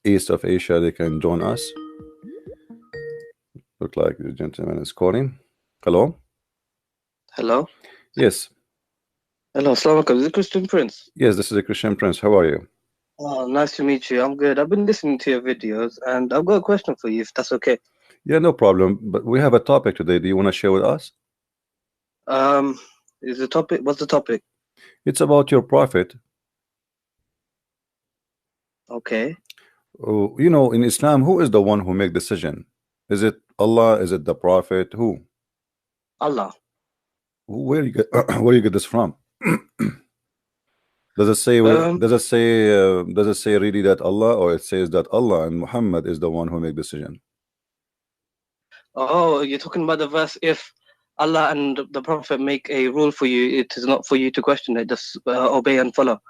east of Asia, they can join us. Look like the gentleman is calling. Hello. Hello. Yes. Hello. Assalamu alaikum. Is it Christian Prince? Yes, this is a Christian Prince. How are you? Oh, nice to meet you. I'm good. I've been listening to your videos, and I've got a question for you, if that's okay. Yeah, no problem. But we have a topic today. Do you want to share with us? Um, is the topic? What's the topic? It's about your prophet. Okay. You know, in Islam, who is the one who make decision? Is it Allah? Is it the prophet? Who? Allah. Where you get where you get this from? Does it say does it say really that Allah, or it says that Allah and Muhammad is the one who make decision? Oh, you're talking about the verse. If Allah and the Prophet make a rule for you, it is not for you to question it. Just obey and follow.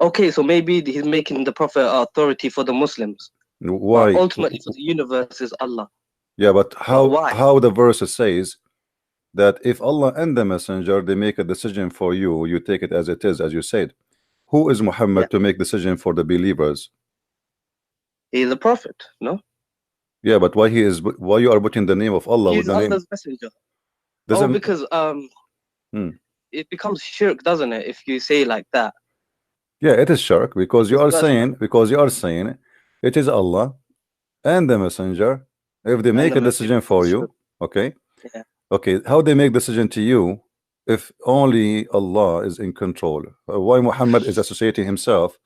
Okay, so maybe he's making the Prophet authority for the Muslims. Why? But ultimately, for the universe is Allah. Yeah, but why? how the verse says that if Allah and the Messenger they make a decision for you, you take it as it is, as you said. Who is Muhammad to make decision for the believers? He is a prophet, no? Yeah, but why you are putting the name of Allah He's with the Allah's name? messenger. Doesn't... because it becomes shirk, doesn't it? If you say like that. Yeah, it is shirk because you are saying it is Allah and the Messenger. If they make a decision for you, okay, okay, how they make decision to you if only Allah is in control? Why Muhammad is associating himself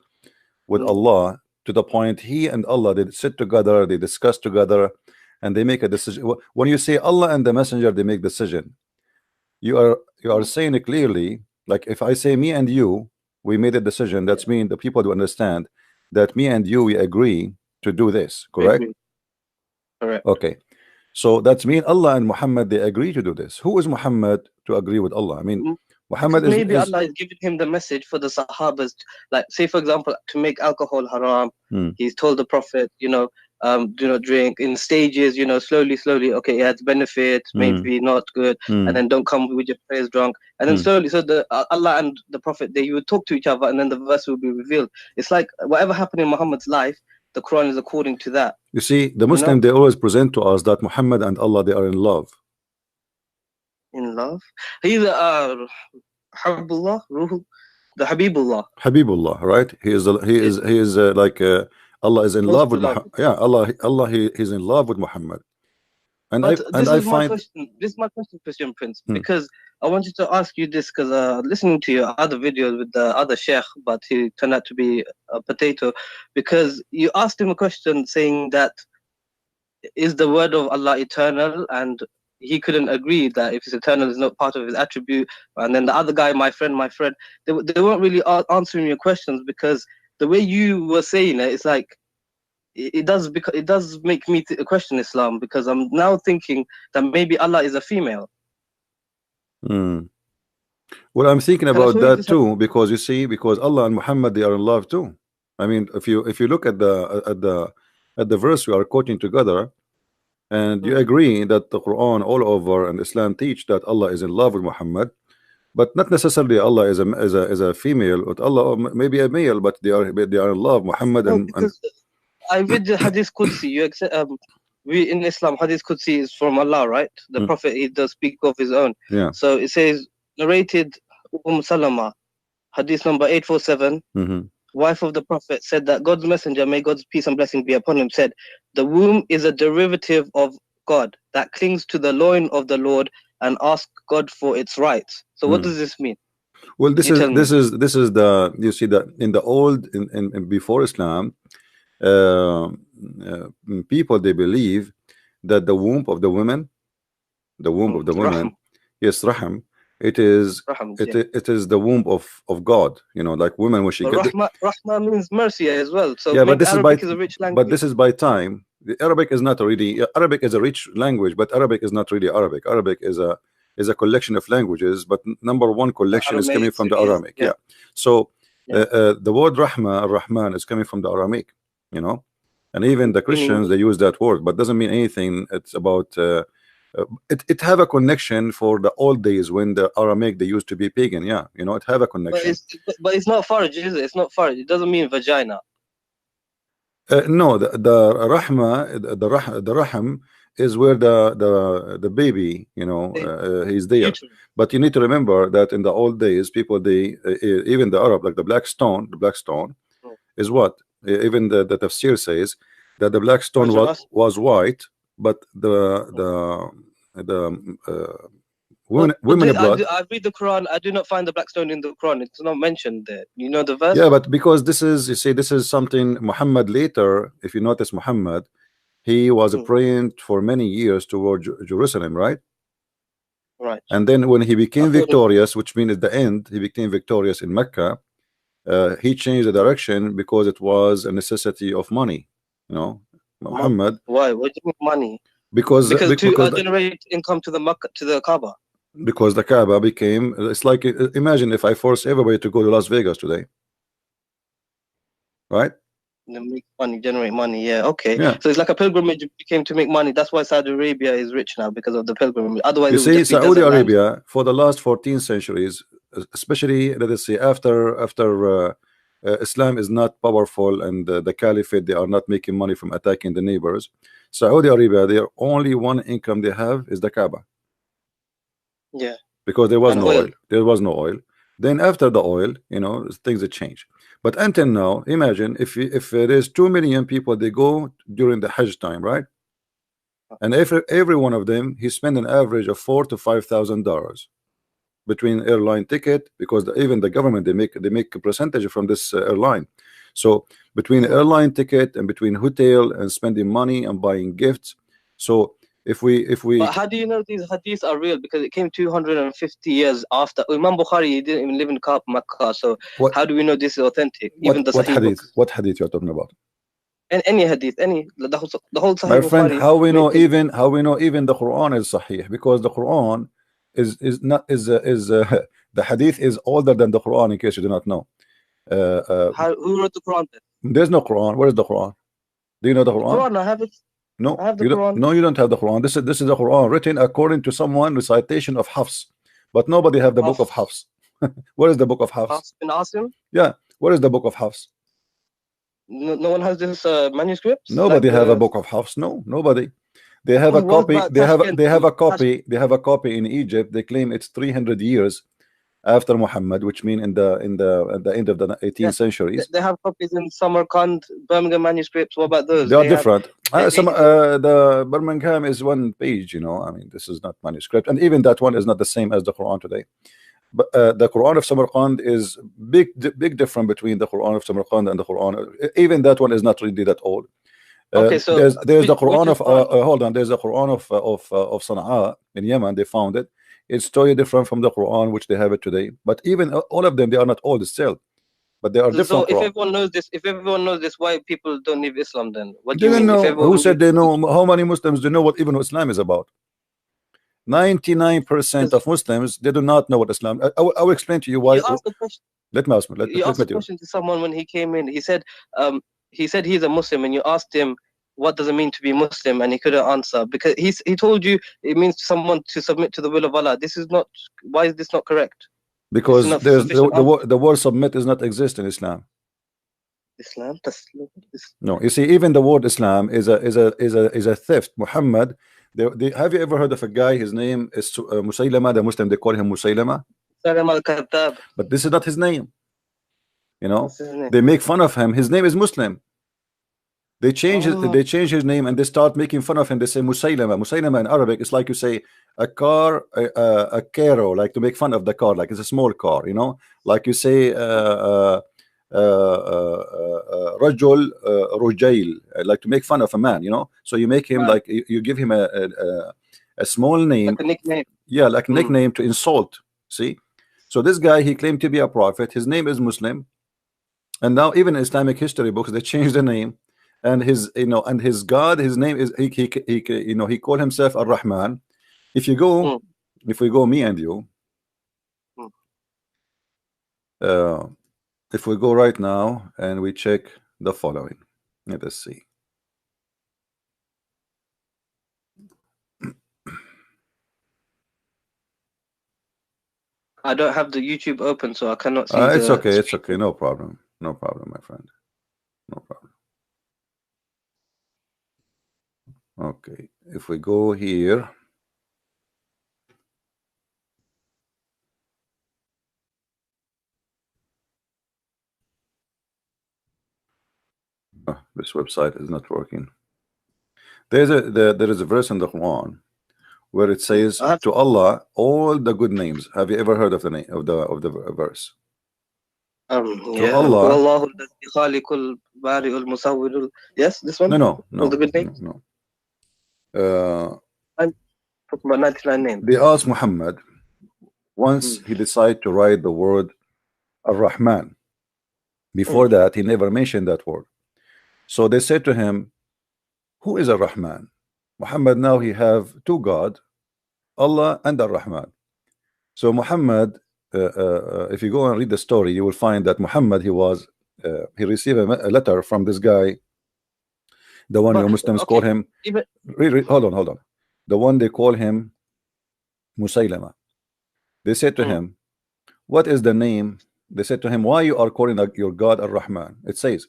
with Allah to the point he and Allah they sit together, they discuss together, and they make a decision. When you say Allah and the Messenger they make decision, you are saying it clearly. Like if I say me and you we made a decision, that's mean the people do understand that me and you we agree to do this, correct? Correct. Okay, so that's mean Allah and Muhammad they agree to do this. Who is Muhammad to agree with Allah? I mean, Muhammad is maybe Allah is giving him the message for the Sahabas, like say for example to make alcohol haram. He's told the Prophet, do not drink in stages, slowly. Okay, it has benefits, maybe not good, and then don't come with your prayers drunk, and then slowly. So the Allah and the Prophet they would talk to each other, and then the verse will be revealed. It's like whatever happened in Muhammad's life, the Quran is according to that. You see, the Muslim they always present to us that Muhammad and Allah they are in love. In love? He's Habibullah, the Habibullah. Habibullah, right? He is like Allah is in love with Muhammad. Yeah, Allah he's in love with Muhammad. And this is my question, Christian Prince, because I wanted to ask you this because listening to your other videos with the other sheikh, but he turned out to be a potato, because you asked him a question saying that is the word of Allah eternal, and he couldn't agree that if it's eternal is not part of his attribute. And then the other guy, my friend, they weren't really answering your questions, because the way you were saying it, it's like it does make me question Islam, because I'm now thinking that maybe Allah is a female. Well, I'm thinking about that too, because you see, because Allah and Muhammad they are in love too. I mean, if you look at the verse we are quoting together, and you agree that the Quran all over and Islam teach that Allah is in love with Muhammad, but not necessarily Allah is a female, but Allah maybe a male, but they are in love Muhammad. And I read the Hadith Qudsi. We in Islam, Hadith Qudsi is from Allah, right? The Prophet, he does speak of his own. Yeah. So it says, narrated Salama, Hadith number 847. Wife of the Prophet said that God's messenger, may God's peace and blessing be upon him, said, the womb is a derivative of God that clings to the loin of the Lord and asks God for its rights. So what does this mean? Well, this is the, you see that in the old in before Islam, people they believe that the womb of the women, yes, raham, it is the womb of God, like women when she Rahma means mercy as well. So yeah, but this Arabic is a rich language. But this is by time. The Arabic is not really, Arabic is a rich language, but Arabic is not really Arabic. Arabic is a collection of languages, but number one collection is coming from the Aramaic. Yeah. So the word Rahma, Ar-Rahman, is coming from the Aramaic, and even the Christians they use that word, but doesn't mean anything. It's about It have a connection for the old days when the Aramaic they used to be pagan. Yeah, you know, it have a connection. But it's not farj, is it? It's not farj. It doesn't mean vagina. No, the rahma, the rahm is where the baby, you know, he's there. But you need to remember that in the old days, people they even the Arab, like the black stone, is what even the tafsir says that the black stone was white, but the women blood. I read the Quran. I do not find the black stone in the Quran. It's not mentioned there. You know the verse? Yeah, but because this is, you see, this is something Muhammad later. If you notice, Muhammad, he was praying for many years toward Jerusalem, right? Right. And then when he became victorious, which means at the end he became victorious in Mecca, he changed the direction because it was a necessity of money. You know, Muhammad. Why? What do you mean money? Because to generate income to the Makkah, to the Kaaba. Because the Kaaba became, it's like, imagine if I force everybody to go to Las Vegas today, right? Make money, generate money. Yeah, okay. Yeah. So it's like a pilgrimage became to make money. That's why Saudi Arabia is rich now, because of the pilgrimage. Otherwise, you see, Saudi Arabia for the last 14 centuries, especially let us say after Islam is not powerful and the caliphate, they are not making money from attacking the neighbors. Saudi Arabia, their only one income they have is the Kaaba. Yeah. Because there was no oil. There was no oil. Then after the oil, you know, things that change. But until now, imagine if there's 2 million people, they go during the Hajj time, right? And every one of them, he spend an average of $4,000 to $5,000 between airline ticket, because even the government they make a percentage from this airline. So between airline ticket and between hotel and spending money and buying gifts. So if we But how do you know these hadiths are real? Because it came 250 years after Imam Bukhari. He didn't even live in Makkah. So how do we know this is authentic? Even the Sahih hadith? Books. What hadith you're talking about? And any hadith, the whole Sahih My friend, Bukhari, how we know even the Quran is Sahih? Because the Quran is not the hadith is older than the Quran. In case you do not know, who wrote the Quran then? There's no Quran. Where is the Quran? Do you know the Quran? Quran, I have it. No, I have the Quran. No, you don't have the Quran. This is the Quran written according to someone recitation of Hafs, but nobody have the book of Hafs. Where is the book of Hafs? Hafs bin Asim? Yeah, where is the book of Hafs? No one has this manuscript. Nobody have a book of Hafs. No, nobody. They have a copy. They have a copy. They have a copy in Egypt. They claim it's 300 years after Muhammad, which mean at the end of the 18th centuries. They have copies in Samarkand, Birmingham manuscripts. What about those? They are different. The Birmingham is one page, you know. I mean, this is not manuscript, and even that one is not the same as the Quran today. But the Quran of Samarkand is big difference between the Quran of Samarkand and the Quran. Even that one is not really that old. Okay, so there's the Quran of hold on. There's the Quran of Sana'a in Yemen. They found it. It's totally different from the Quran which they have it today. But even all of them, they are not old still, but they are different. So if everyone knows this, why people don't leave Islam then? What do you mean? Know, who said they know? How many Muslims do know what even Islam is about? 99% of Muslims, they do not know what Islam. I will explain to you why. You asked the question. Let me ask. You asked the question to someone when he came in. He said he's a Muslim, and you asked him, what does it mean to be Muslim, and he couldn't answer because he told you it means someone to submit to the will of Allah. This is not. Why is this not correct? Because there's the word submit does not exist in Islam. Islam? No, you see, even the word Islam is a theft. Muhammad. Have you ever heard of a guy? His name is Musaylama, the Muslim. They call him Musaylama. But this is not his name. You know, they make fun of him. His name is Muslim. They change his name and they start making fun of him. They say Musaylama. Musaylama in Arabic is like you say a car, a caro, like to make fun of the car, like it's a small car, you know, like you say Rajul Rujail, like to make fun of a man, you know. So you make him like you give him a small name, like a nickname. Yeah, like a nickname to insult. See, so this guy, he claimed to be a prophet. His name is Muslim, and now even in Islamic history books they changed the name. And his, you know, and his God, his name is he you know, he called himself Ar-Rahman. If you go, if we go, me and you, if we go right now and we check the following, let us see. I don't have the YouTube open, so I cannot see it's okay. screen. It's okay. No problem. No problem, my friend. No problem. Okay. If we go here. Oh, this website is not working. There is a verse in the Quran where it says to Allah all the good names. Have you ever heard of the name of the verse? Yeah. To Allah. Yes, this one. No. All the good names. No. I'm talking about 99 names. They asked Muhammad once he decided to write the word Ar-Rahman. Before that, he never mentioned that word. So they said to him, who is Ar-Rahman? Muhammad, now he have two God, Allah and Ar-Rahman. So Muhammad, if you go and read the story, you will find that Muhammad, he received a letter from this guy, the one your Muslims call him. Hold on. The one they call him Musaylama. They said to him, what is the name? They said to him, why you are calling your God Ar-Rahman? It says,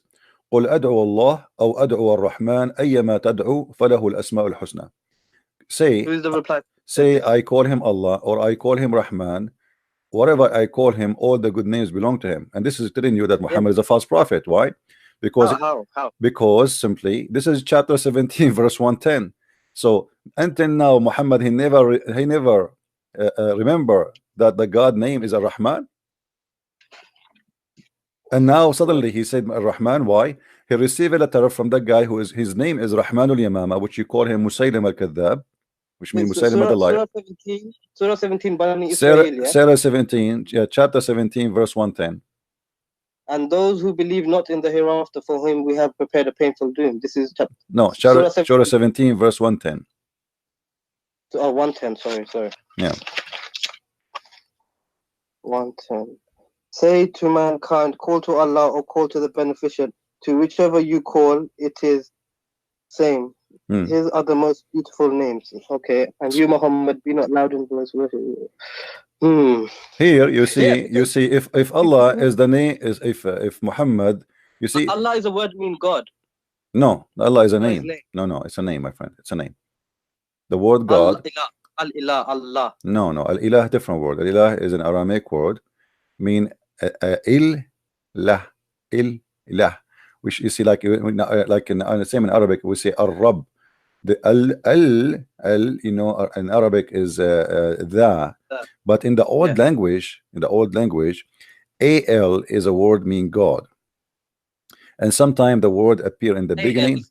قل أدعو الله أو أدعو الرحمن أيما تدعو فله الأسماء الحسنى. Say I call him Allah or I call him Rahman, whatever I call him, all the good names belong to him. And this is telling you that Muhammad is a false prophet. Why? Because how? Because simply this is chapter 17 verse 110. So until now Muhammad he never remember that the God name is Ar-Rahman. And now suddenly he said Ar-Rahman. Why? He received a letter from that guy who is his name is Rahmanul Yamama, which you call him Musaylim al-Kadhab, which means Musaylim the liar. Surah 17 Bani Israel, Surah 17, chapter 17 verse 110. And those who believe not in the hereafter, for whom we have prepared a painful doom. This is Surah 17 verse 110. Oh, 110, sorry. Yeah. 110. Say to mankind, call to Allah or call to the beneficent. To whichever you call, it is same. His are the most beautiful names. Okay. And you, Muhammad, be not loud in voice. Here you see if Allah is the name, is if Muhammad, you see Allah is a word mean God. No, Allah is a name. No, it's a name, my friend. It's a name. The word God. Al-Ilah, Allah. No, Al-Ilah different word. Al-Ilah is an Aramaic word, mean Il-lah, which you see like in same in Arabic we say Ar-Rab. The al you know in Arabic is the, but in the old language, al is a word mean God, and sometimes the word appear in the beginning.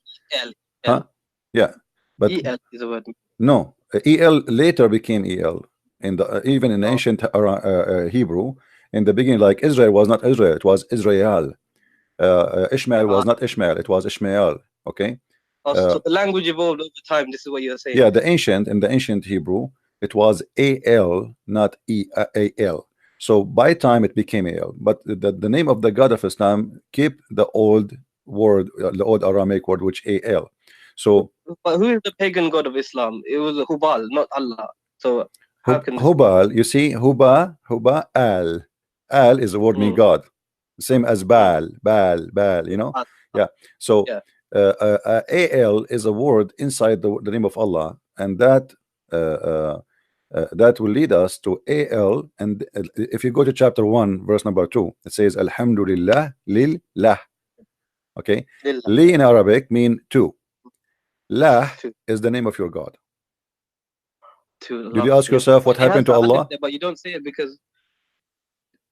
Yeah, but el is a word. No, el later became el in the even in ancient Hebrew. In the beginning, like Israel was not Israel, it was Israel. Ishmael was not Ishmael, it was Ishmael. Okay. So the language evolved over time. This is what you're saying. Yeah, in the ancient Hebrew, it was al, not al. So by time it became al. But the name of the God of Islam keep the old word, the old Aramaic word, which al. So, but who is the pagan god of Islam? It was Hubal, not Allah. So how can Hubal? You see, Huba, al is the word mean God, same as Baal, you know. Yeah. So al is a word inside the name of Allah, and that will lead us to al. And if you go to chapter 1 verse number 2, it says Alhamdulillah lillah. Okay. Li in Arabic mean two. Lah is the name of your God. Did you ask yourself what happened to Allah? There, but you don't say it because.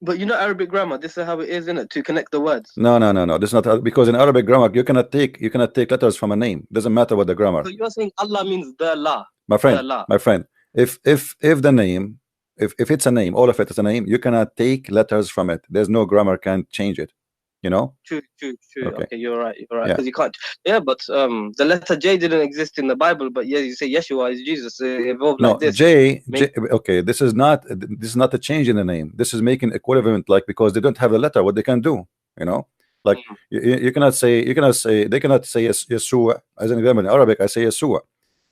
But you know Arabic grammar. This is how it is, isn't it? To connect the words. No. This is not, because in Arabic grammar you cannot take letters from a name. Doesn't matter what the grammar. So you're saying Allah means the La. My friend. If the name, if it's a name, all of it is a name, you cannot take letters from it. There's no grammar can change it. You know. True. Okay, you're right. Because you can't. Yeah, but the letter J didn't exist in the Bible, but yeah, you say Yeshua is Jesus. It evolved like this. J. Okay, this is not a change in the name. This is making equivalent, like, because they don't have the letter, what they can do. You know, like you cannot say they cannot say Yeshua as an example. In Arabic, I say Yeshua.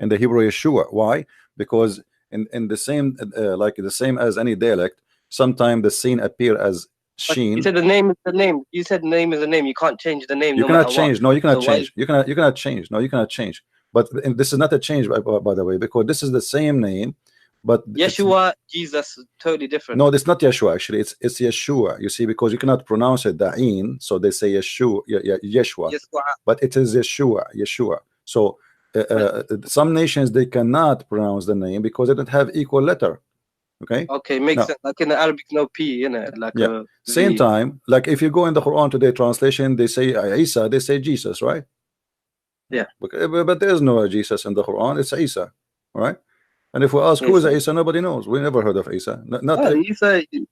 In the Hebrew, Yeshua. Why? Because in the same like the same as any dialect, sometimes the scene appear as sheen. You said the name is the name. You said name is the name. You can't change the name. You no cannot matter change. What. No, you cannot So change. You cannot change. No, you cannot change. But this is not a change, by the way, because this is the same name. But Yeshua, Jesus, totally different. No, it's not Yeshua. Actually, it's Yeshua. You see, because you cannot pronounce it Da'in, so they say Yeshua, Yeshua. But it is Yeshua. So some nations they cannot pronounce the name because they don't have equal letter. Okay. Okay, makes sense. Like in the Arabic, no P in it. Like yeah. Same time, like if you go in the Quran today translation, they say Isa, they say Jesus, right? Yeah. But there's no Jesus in the Quran. It's Isa, right? And if we ask who is Isa, nobody knows. We never heard of Isa.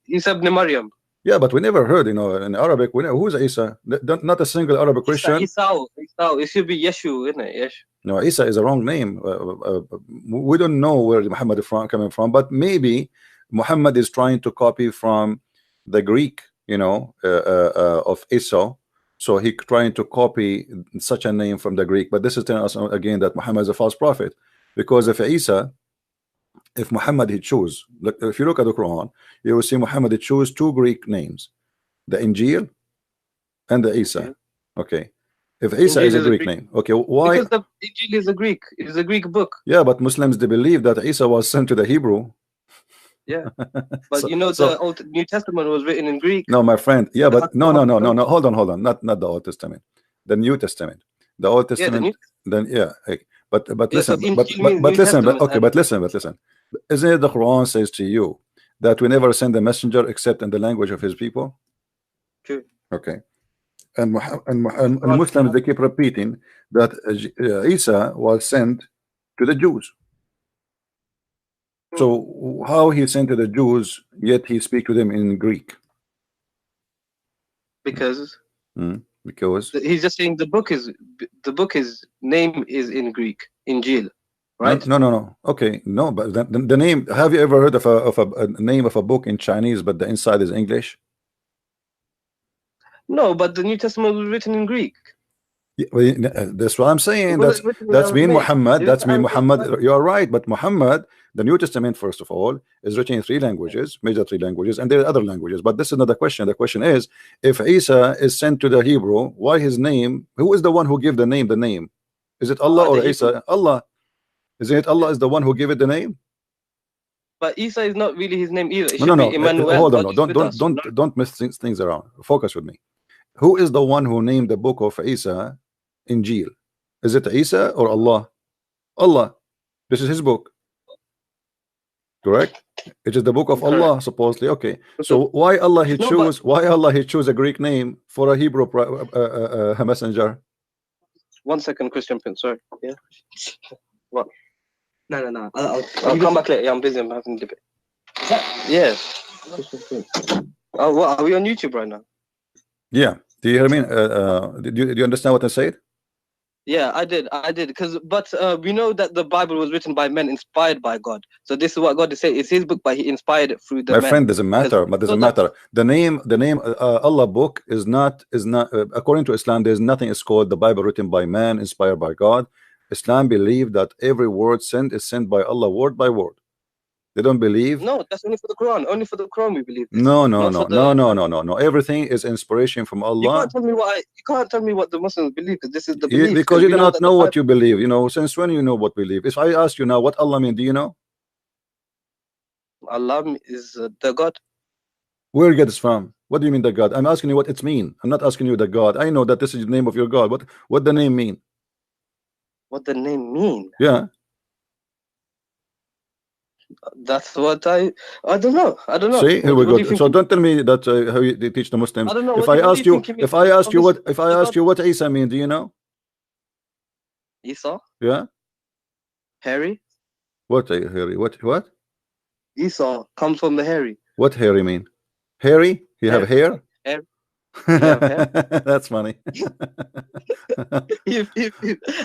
Isa ibn Maryam. Yeah, but we never heard, in Arabic, we know who's Isa. Not a single Arabic Christian. Isa. It should be Yeshu, isn't it? Yes. No, Isa is a wrong name. We don't know where Muhammad is coming from, but maybe Muhammad is trying to copy from the Greek, of Isa. So he trying to copy such a name from the Greek. But this is telling us again that Muhammad is a false prophet, because if Muhammad he chose, look, if you look at the Quran, you will see Muhammad he chose two Greek names, the Injil and the Isa. Okay, if Isa is a Greek name, okay, why? Because the Injil is a Greek. It's a Greek book. Yeah, but Muslims they believe that Isa was sent to the Hebrew. Yeah, but the Old New Testament was written in Greek. No, my friend. Yeah, but no. Hold on. Not the Old Testament, the New Testament. The Old Testament. Then But listen, but listen. Isn't it the Quran says to you that we never send a messenger except in the language of his people? True. Okay. And Muslims they keep repeating that Isa was sent to the Jews. So how he sent to the Jews, yet he speak to them in Greek? Because he's just saying the book is name is in Greek, Injil, right? No. Okay, no, but the name. Have you ever heard of a name of a book in Chinese, but the inside is English? No, but the New Testament was written in Greek. Yeah, that's what I'm saying. That's mean Muhammad. That's mean Muhammad. You are right, but Muhammad, the New Testament, first of all, is written in 3 languages, major 3 languages, and there are other languages. But this is not the question. The question is, if Isa is sent to the Hebrew, why his name? Who is the one who gave the name? The name is it Allah or Isa? Allah. Isn't it Allah is the one who gave it the name? But Isa is not really his name either. It no. Be Emmanuel. Hold on. Don't mess things around. Focus with me. Who is the one who named the book of Isa Injil? Is it Isa or Allah? Allah. This is his book. Correct? It is the book of Allah, supposedly. Okay. So why Allah he choose a Greek name for a Hebrew messenger? 1 second, Christian Prince. Sorry. Yeah. What? No. I'll come back later. Yeah, I'm busy. I'm having a debate. Yeah. Oh, what? Are we on YouTube right now? Yeah. Do you hear me? Do you understand what I said? Yeah, I did. But we know that the Bible was written by men inspired by God. So this is what God is saying. It's his book, but he inspired it through the men. My friend, doesn't matter. But doesn't matter. The name Allah book is not according to Islam. There's nothing is called the Bible written by man, inspired by God. Islam believe that every word sent is sent by Allah word by word. They don't believe. No, that's only for the Quran. Only for the Quran we believe this. No. Everything is inspiration from Allah. You can't tell me what the Muslims believe, because this is the belief. Because you do not know what you believe. Since when you know what believe? If I ask you now what Allah means, do you know? Allah is the God. Where you get this from? What do you mean the God? I'm asking you what it means. I'm not asking you the God. I know that this is the name of your God. What the name mean? What the name mean? Yeah. That's what I don't know. See, here we go. So don't tell me that how they teach the Muslims. I don't know. If I ask you what Isa means, do you know? Esau? Yeah. Hairy? What hairy? What? Esau comes from the hairy. What hairy mean? Hairy? You have hair? Hair. Yeah, That's funny.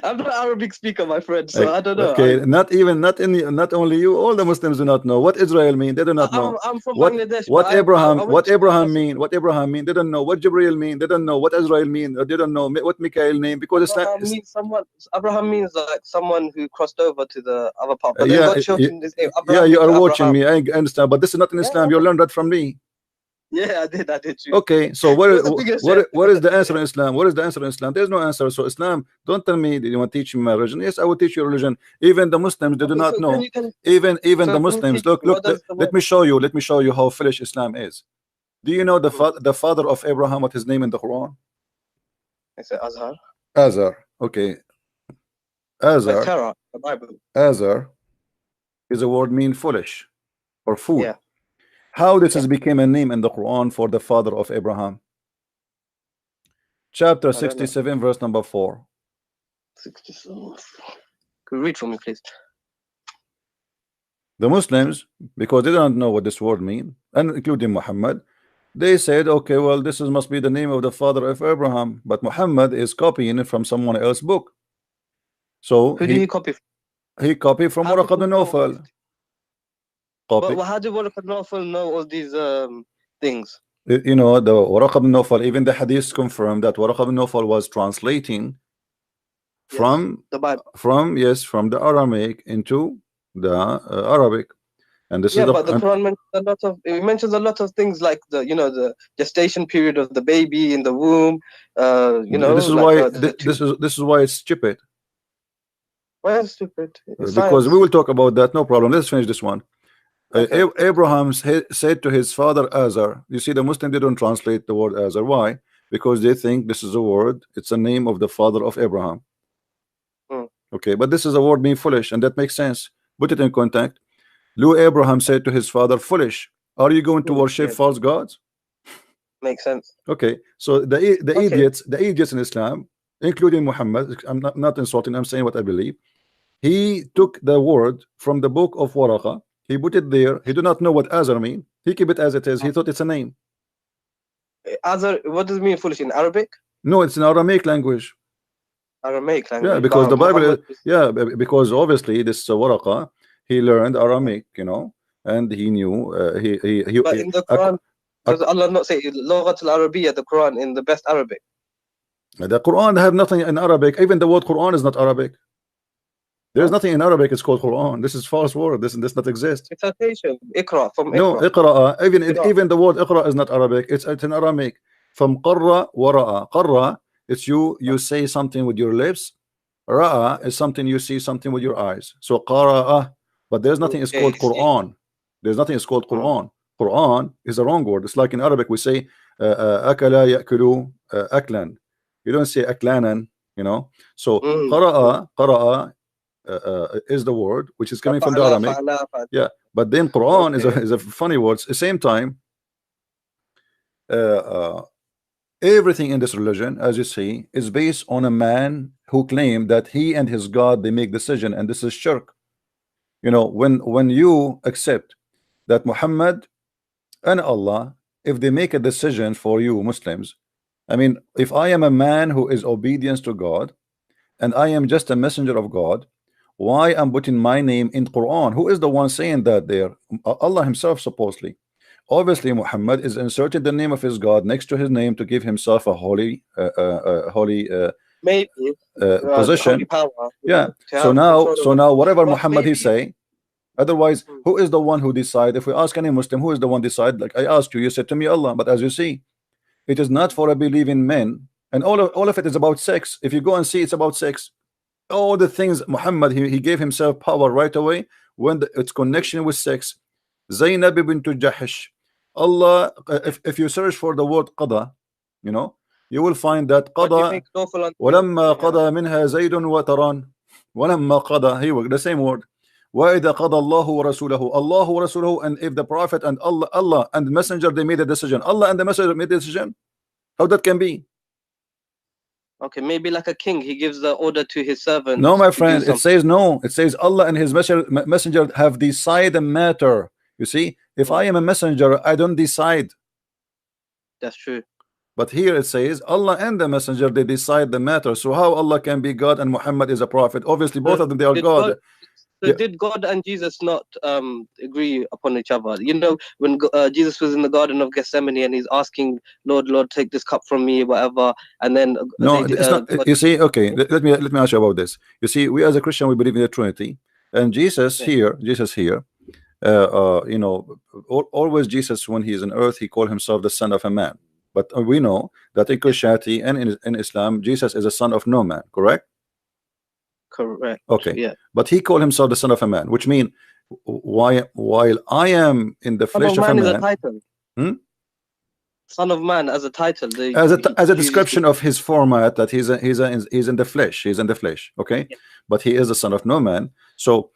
I'm not Arabic speaker, my friend, so I don't know. Okay, not only you, all the Muslims do not know what Israel mean. They do not know I'm from what Bangladesh, what but Abraham I went what to school Abraham myself. mean. What Abraham mean. They don't know what Jibril mean. They don't know what Israel mean. Or they don't know what Mikael mean, because it's not. Abraham means someone. Abraham means like someone who crossed over to the other part. But then Yeah, God shortened his name. yeah, Abraham you are became watching Abraham. me. I understand, but this is not in Islam. You learned that from me. Yeah, I did. Too. Okay, so You're the biggest chef. what is the answer in Islam? What is the answer in Islam? There's no answer. So Islam, don't tell me that you want to teach me my religion. Yes, I will teach you religion. Even the Muslims, they do Okay, not so know. can Even the so can you Muslims, teach me look, what does the let word? me show you. Let me show you how foolish Islam is. Do you know Hmm. the father of Abraham? What his name in the Quran? I said Azhar. Azar. Okay, By Azar. Torah, the Bible. Azar is a word mean foolish or fool. Yeah. How this Yeah. has became a name in the Quran for the father of Abraham? Chapter I don't know. 67, verse number 4. 67. Could you read for me, please? The Muslims, because they don't know what this word means, and including Muhammad, they said, okay, well, this must be the name of the father of Abraham, but Muhammad is copying it from someone else's book. So Who did he copy from? he copied from How did Waraq he ibn know all these Nawfal. things? Copy. But how did Waraq al-Nawfal know all these things? You know, the Waraq ibn Nawfal, even the hadith confirmed that Waraq ibn Nawfal was translating Yes, from the Bible. from the Aramaic into the Arabic, and this is Yeah, the but the Quran mentions a lot of things like the gestation period of the baby in the womb. this is Like why the two. this is why it's stupid. Why is it stupid? It's Because we science. will talk about that. No problem. Let's finish this one. Okay. Abraham said to his father Azar. You see, the Muslim didn't translate the word Azar. Why? Because they think this is a word. It's a name of the father of Abraham. Hmm. Okay, but this is a word being foolish, and that makes sense. Put it in contact. Lou Abraham said to his father, "Foolish. Are you going to Foolish, worship yeah, false gods?" makes sense. Okay, so Okay. the idiots in Islam, including Muhammad. I'm not insulting. I'm saying what I believe. He took the word from the book of Waraqa. He put it there. He do not know what Azar mean. He keep it as it is. He thought it's a name. Azar, what does it mean foolish in Arabic? No, it's an Aramaic language. Aramaic Yeah, language. because But the Bible is, Muhammad was, yeah, because obviously this Waraqa, he learned Aramaic, you know, and he knew but in the Quran, does Allah not say Lughat al-Arabiya, the Quran, in the best Arabic? the Quran have nothing in Arabic. Even the word Quran is not Arabic. There's Huh? nothing in Arabic. It's called Quran. This is false word. This not exist. Citation. Ikra, from No, Ikra. Iqra. Qira. Even the word Iqra is not Arabic. It's in Aramaic. From Qarra wara'a. Qarra, it's you say something with your lips. Ra'a is something you see something with your eyes. So qara'a, but there's nothing is Okay, called see. Quran. There's nothing is called Quran. Quran is a wrong word. It's like in Arabic we say akala ya'kulu aklan. You don't say aklanan, you know. So qara'a is the word which is coming from the Fa'ala, Aramaic. fa'ala, fa'ala. Yeah, but then Quran Okay. is a funny word. At the same time, uh, uh, everything in this religion, as you see, is based on a man who claimed that he and his God they make decision, and this is shirk. You know, when you accept that Muhammad and Allah, if they make a decision for you Muslims, I mean, if I am a man who is obedience to God and I am just a messenger of God, why I'm putting my name in Quran? Who is the one saying that there? Allah himself supposedly. Obviously Muhammad is inserted the name of his God next to his name to give himself a holy Maybe holy position. power, Yeah, to have control so over. now whatever But Muhammad he maybe. say, otherwise who is the one who decide? If we ask any Muslim, who is the one decide? Like I asked you, you said to me Allah, but as you see, it is not for a believing men, and all of it is about sex. If you go and see, it's about sex. All the things Muhammad he gave himself power right away when its connection with sex. Zainab bint Jahish. Allah, if you search for the word qada, you know, you will find that What do you qada think lawful until? ولما قضى منها زيد وتران ولما قضى he the same word وإذا قضى الله ورسوله الله ورسوله, and if the prophet and Allah and the messenger they made a decision, Allah and the messenger made a decision, how that can be? Okay, maybe like a king, he gives the order to his No, servants my to do friend, it something. says no. It says Allah and his messenger have decided the matter. You see, if I am a messenger, I don't decide. That's true. But here it says Allah and the messenger, they decide the matter. So how Allah can be God and Muhammad is a prophet? Obviously both of them, they are God. So did God and Jesus not agree upon each other? You know, when Jesus was in the Garden of Gethsemane and he's asking, Lord, Lord, take this cup from me, whatever, and then no, it's not. You see, okay, let me ask you about this. You see, we as a Christian, we believe in the Trinity, and Jesus here, you know, always Jesus, when he's on earth, he called himself the Son of a Man. But we know that in Christianity and in Islam, Jesus is a son of no man, correct? Correct. Okay. Yeah. But he called himself the Son of a Man, which means while I am in the flesh of a man, is a title. Son of Man as a title, as a description of his format, that he's in the flesh. He's in the flesh. Okay. Yeah. But he is the son of no man. So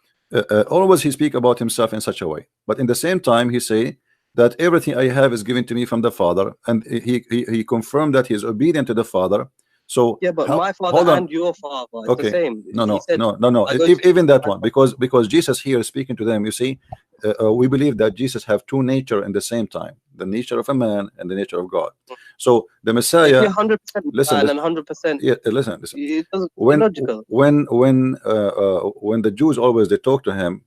always he speak about himself in such a way. But in the same time, he say that everything I have is given to me from the Father, and he confirmed that he is obedient to the Father. So yeah, but my father and your father, it's okay. The same. No. Even that one, because Jesus here is speaking to them. You see, we believe that Jesus have two nature in the same time, the nature of a man and the nature of God. So the Messiah, 100% listen, and 100%. Yeah, listen. It doesn't logical. When the Jews always they talk to him,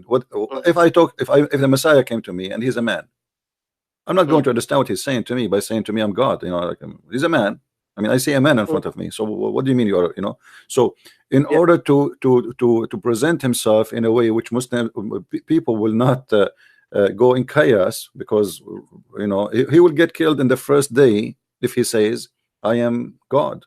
what if the Messiah came to me and he's a man? I'm not going to understand what he's saying to me by saying to me I'm God. You know, like he's a man. I mean, I see a man in front of me. So what do you mean you are? You know. So in order to present himself in a way which Muslim people will not go in chaos, because you know he will get killed in the first day if he says I am God.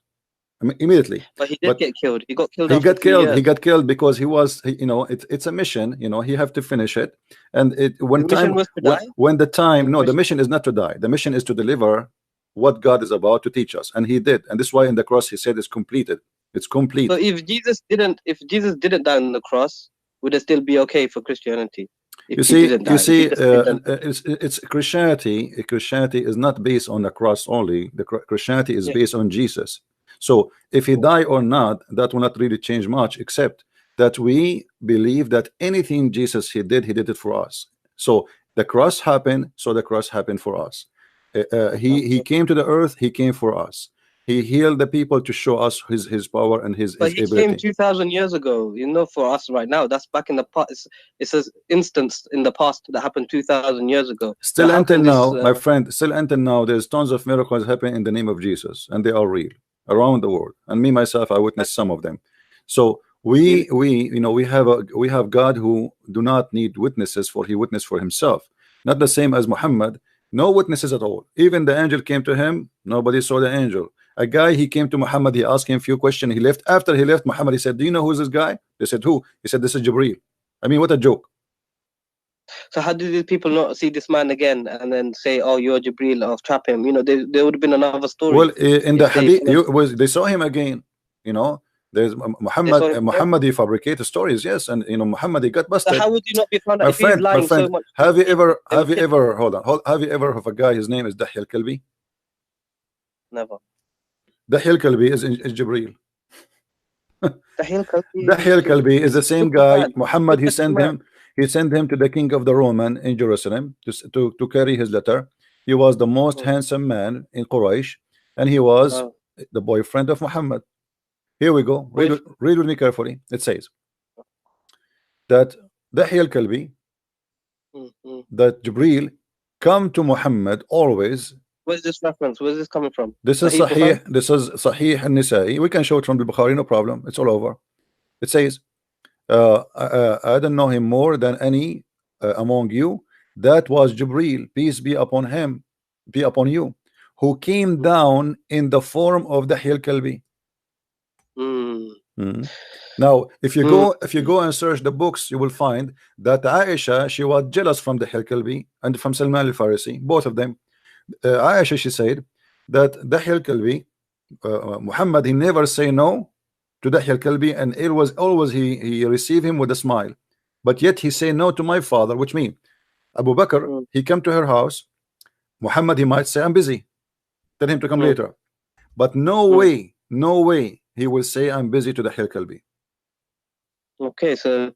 I mean, immediately. But he did get killed. He got killed. He got killed because he was, you know, it's a mission. You know, he have to finish it. And when the time, no, the mission is not to die. The mission is to deliver what God is about to teach us, and he did. And this is why in the cross he said it's completed. It's complete. So if Jesus didn't die on the cross, would it still be okay for Christianity? You see, it's Christianity. Christianity is not based on the cross only. The Christianity is based on Jesus. So if he die or not, that will not really change much, except that we believe that anything Jesus he did it for us. So the cross happened, so the cross happened for us. He came to the earth, he came for us. He healed the people to show us his power and his ability. But he came 2,000 years ago, you know, for us right now. That's back in the past. It's an instance in the past that happened 2,000 years ago. Still until now, my friend, still until now, there's tons of miracles happening in the name of Jesus, and they are real around the world. And me myself, I witnessed some of them. So we you know, we have God who do not need witnesses, for he witnessed for himself. Not the same as Muhammad. No witnesses at all. Even the angel came to him, nobody saw the angel. A guy, he came to Muhammad, he asked him a few questions, he left. After he left, Muhammad, he said, do you know who's this guy? They said, who? He said, this is Jibreel. I mean, what a joke. So how did these people not see this man again and then say, oh, you're Jibreel, or trap him? You know, there would have been another story. Well, in the hadith, they saw him again. You know, there's Muhammad, he fabricated stories, yes, and you know, Muhammad, he got busted. So how would you not be found out if he's lying so much? Have you ever have you ever heard of a guy, his name is Dahi al-Kalbi? Never. Dahi al-Kalbi is Jibreel. Dahi al-Kalbi is the same guy. Muhammad, he sent him to the king of the Roman in Jerusalem to carry his letter. He was the most handsome man in Quraysh, and he was the boyfriend of Muhammad. Here we go. Read with me carefully. It says that Dahi al-Kalbi, that Jibreel come to Muhammad always. Where's this reference? Where's this coming from? This is Sahih. This is Sahih al-Nisa'i. We can show it from the Bukhari, no problem. It's all over. It says, I don't know him more than any among you. That was Jibreel, peace be upon him, be upon you, who came down in the form of Dahi al-Kalbi. Now, if you go and search the books, you will find that Aisha, she was jealous from Dahi al-Kalbi and from Salman al-Farisi, both of them. Aisha, she said that Dahi al-Kalbi, Muhammad, he never say no to Dahi al-Kalbi, and it was always he received him with a smile, but yet he say no to my father, which means Abu Bakr, he come to her house, Muhammad, he might say I'm busy, tell him to come later, but no way he will say I'm busy to Dahi al-Kalbi. Okay, so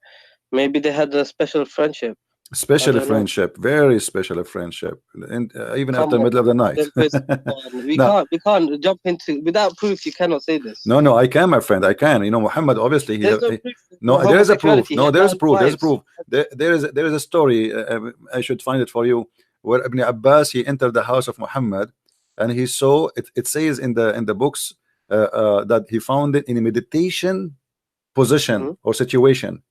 maybe they had a special friendship. Special friendship, very special friendship, and even after the middle of the night. We can't jump into without proof. You cannot say this. No, I can, my friend, I can. You know, Muhammad, obviously, there is a proof. No, there is a proof. There's a proof. There is a story. I should find it for you, where Ibn Abbas, he entered the house of Muhammad, and he saw it. It says in the books that he found it in a meditation position or situation.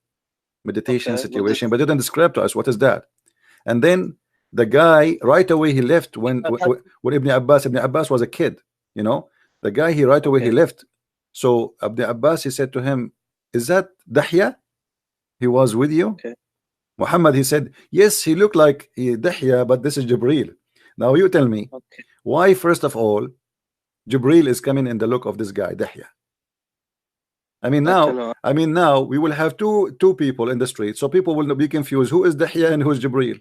Meditation situation, but didn't describe to us what is that. And then the guy right away he left when Ibn Abbas was a kid, you know. The guy he right away he left. So Ibn Abbas, he said to him, is that Dahya? He was with you? Muhammad, he said, yes, he looked like Dahya, but this is Jibril. Now you tell me, why first of all Jibril is coming in the look of this guy Dahya? I mean now we will have two people in the street, so people will not be confused who is Dahya and who is Jibril.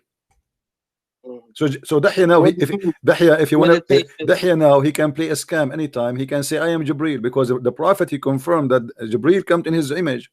So Dahya now, if you want to Dahya now, he can play a scam anytime. He can say I am Jibril, because the prophet he confirmed that Jibril comes in his image.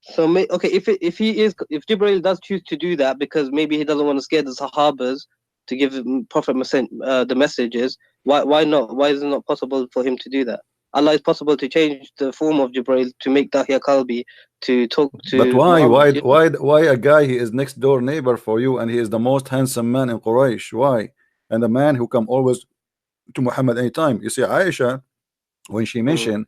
So if Jibril does choose to do that because maybe he doesn't want to scare the Sahabas to give Prophet the messages, why not? Why is it not possible for him to do that? Allah is possible to change the form of Jibril to make Dahya Kalbi to talk to. But why a guy, he is next door neighbor for you, and he is the most handsome man in Quraysh? Why? And the man who come always to Muhammad anytime. You see, Aisha, when she mentioned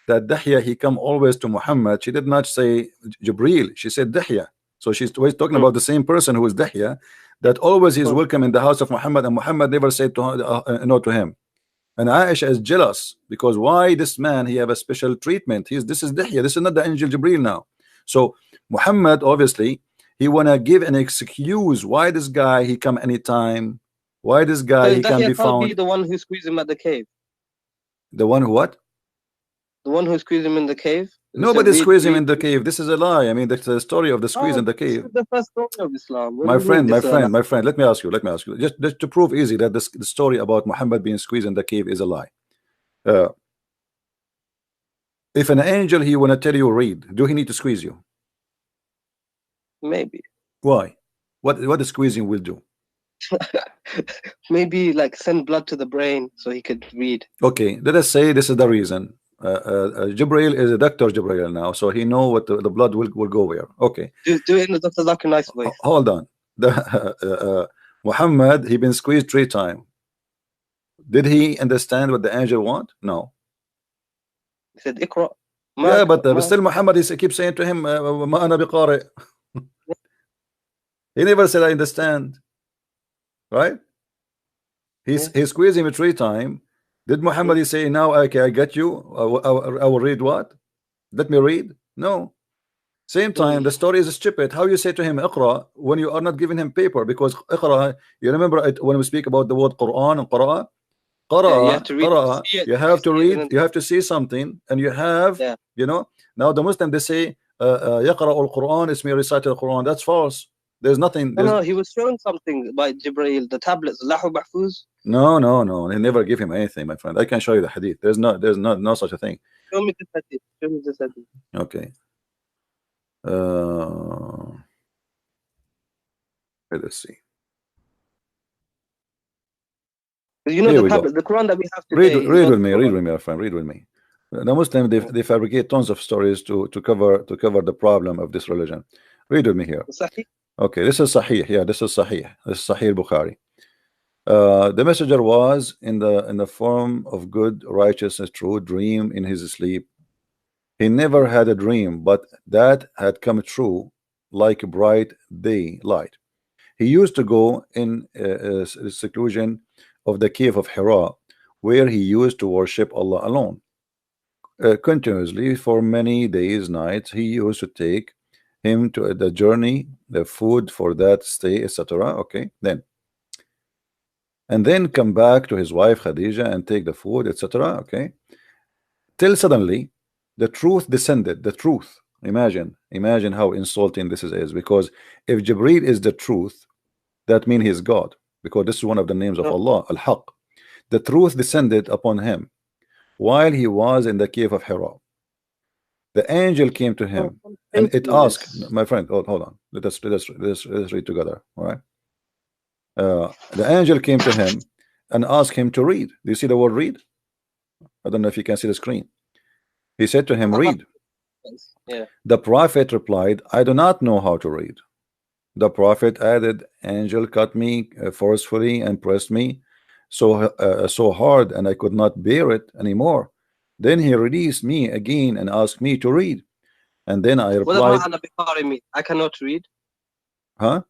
that Dahya he come always to Muhammad, she did not say Jibril, she said Dahya. So she's always talking about the same person who is Dahya, that always is welcome in the house of Muhammad, and Muhammad never said to no to him. And Aisha is jealous, because why this man, he have a special treatment? This is Dihya, this is not the angel Jibril now. So Muhammad, obviously, he wanna give an excuse why this guy he come anytime, why this guy he can be found. Be the one who squeezed him at the cave. The one who what? The one who squeezed him in the cave. Nobody squeezed him in the cave. This is a lie. I mean, that's the story of the squeeze in the cave. The first story of Islam. My friend, let me ask you. Just to prove easy that the story about Muhammad being squeezed in the cave is a lie. If an angel he wanna tell you read, do he need to squeeze you? Maybe. Why? What the squeezing will do? Maybe like send blood to the brain so he could read. Okay, let us say this is the reason. Jibril is a Dr. Jibril now, so he know what the blood will go where. Okay. Do it in the Dr. Zakir nice way. Hold on. Muhammad, he been squeezed 3 times. Did he understand what the angel want? No. He said, Iqra. Yeah, but still Muhammad he keeps saying to him, Ma ana biqari. He never said I understand. Right? He's squeezing him 3 times. Did Muhammad he say now, okay, I got you, I will read what? Let me read? No. Same time, the story is stupid. How you say to him Iqra when you are not giving him paper? Because Iqra, you remember when we speak about the word Quran and Qara? Qara, you have to read, you have to read, you have to see something, and you have, you know, now the Muslim they say Yaqra al-Quran is me recite al-Quran. That's false. There's nothing. No, he was showing something by Jibril, the tablets, Lahu Mahfuz. No. They never give him anything, my friend. I can show you the hadith. There's no such a thing. Show me the hadith. Show me the hadith. Okay. Let's see. You know the tablet, the Quran that we have today. Read with me, my friend. Read with me. The Muslim they fabricate tons of stories to cover the problem of this religion. Read with me here. Sahih? Okay, this is Sahih. Yeah, this is Sahih. This is Sahih Bukhari. The messenger was in the form of good, righteousness, true dream in his sleep. He never had a dream, but that had come true like a bright day light. He used to go in seclusion of the cave of Hira, where he used to worship Allah alone. Continuously for many days, nights, he used to take him to the journey, the food for that stay, etc. Okay, and then come back to his wife Khadija and take the food, etc. Okay, till suddenly the truth descended. The truth. Imagine how insulting this is, because if Jibril is the truth, that means he is God, because this is one of the names of Allah, Al-Haq. The truth descended upon him while he was in the cave of Hira. The angel came to him and it asked, my friend, hold on, let us read together. All right. The angel came to him and asked him to read. Do you see the word read? I don't know if you can see the screen. He said to him, read. Yeah. The prophet replied, I do not know how to read. The prophet added, angel cut me forcefully and pressed me so hard, and I could not bear it anymore. Then he released me again and asked me to read. And then I replied, I cannot read. Huh?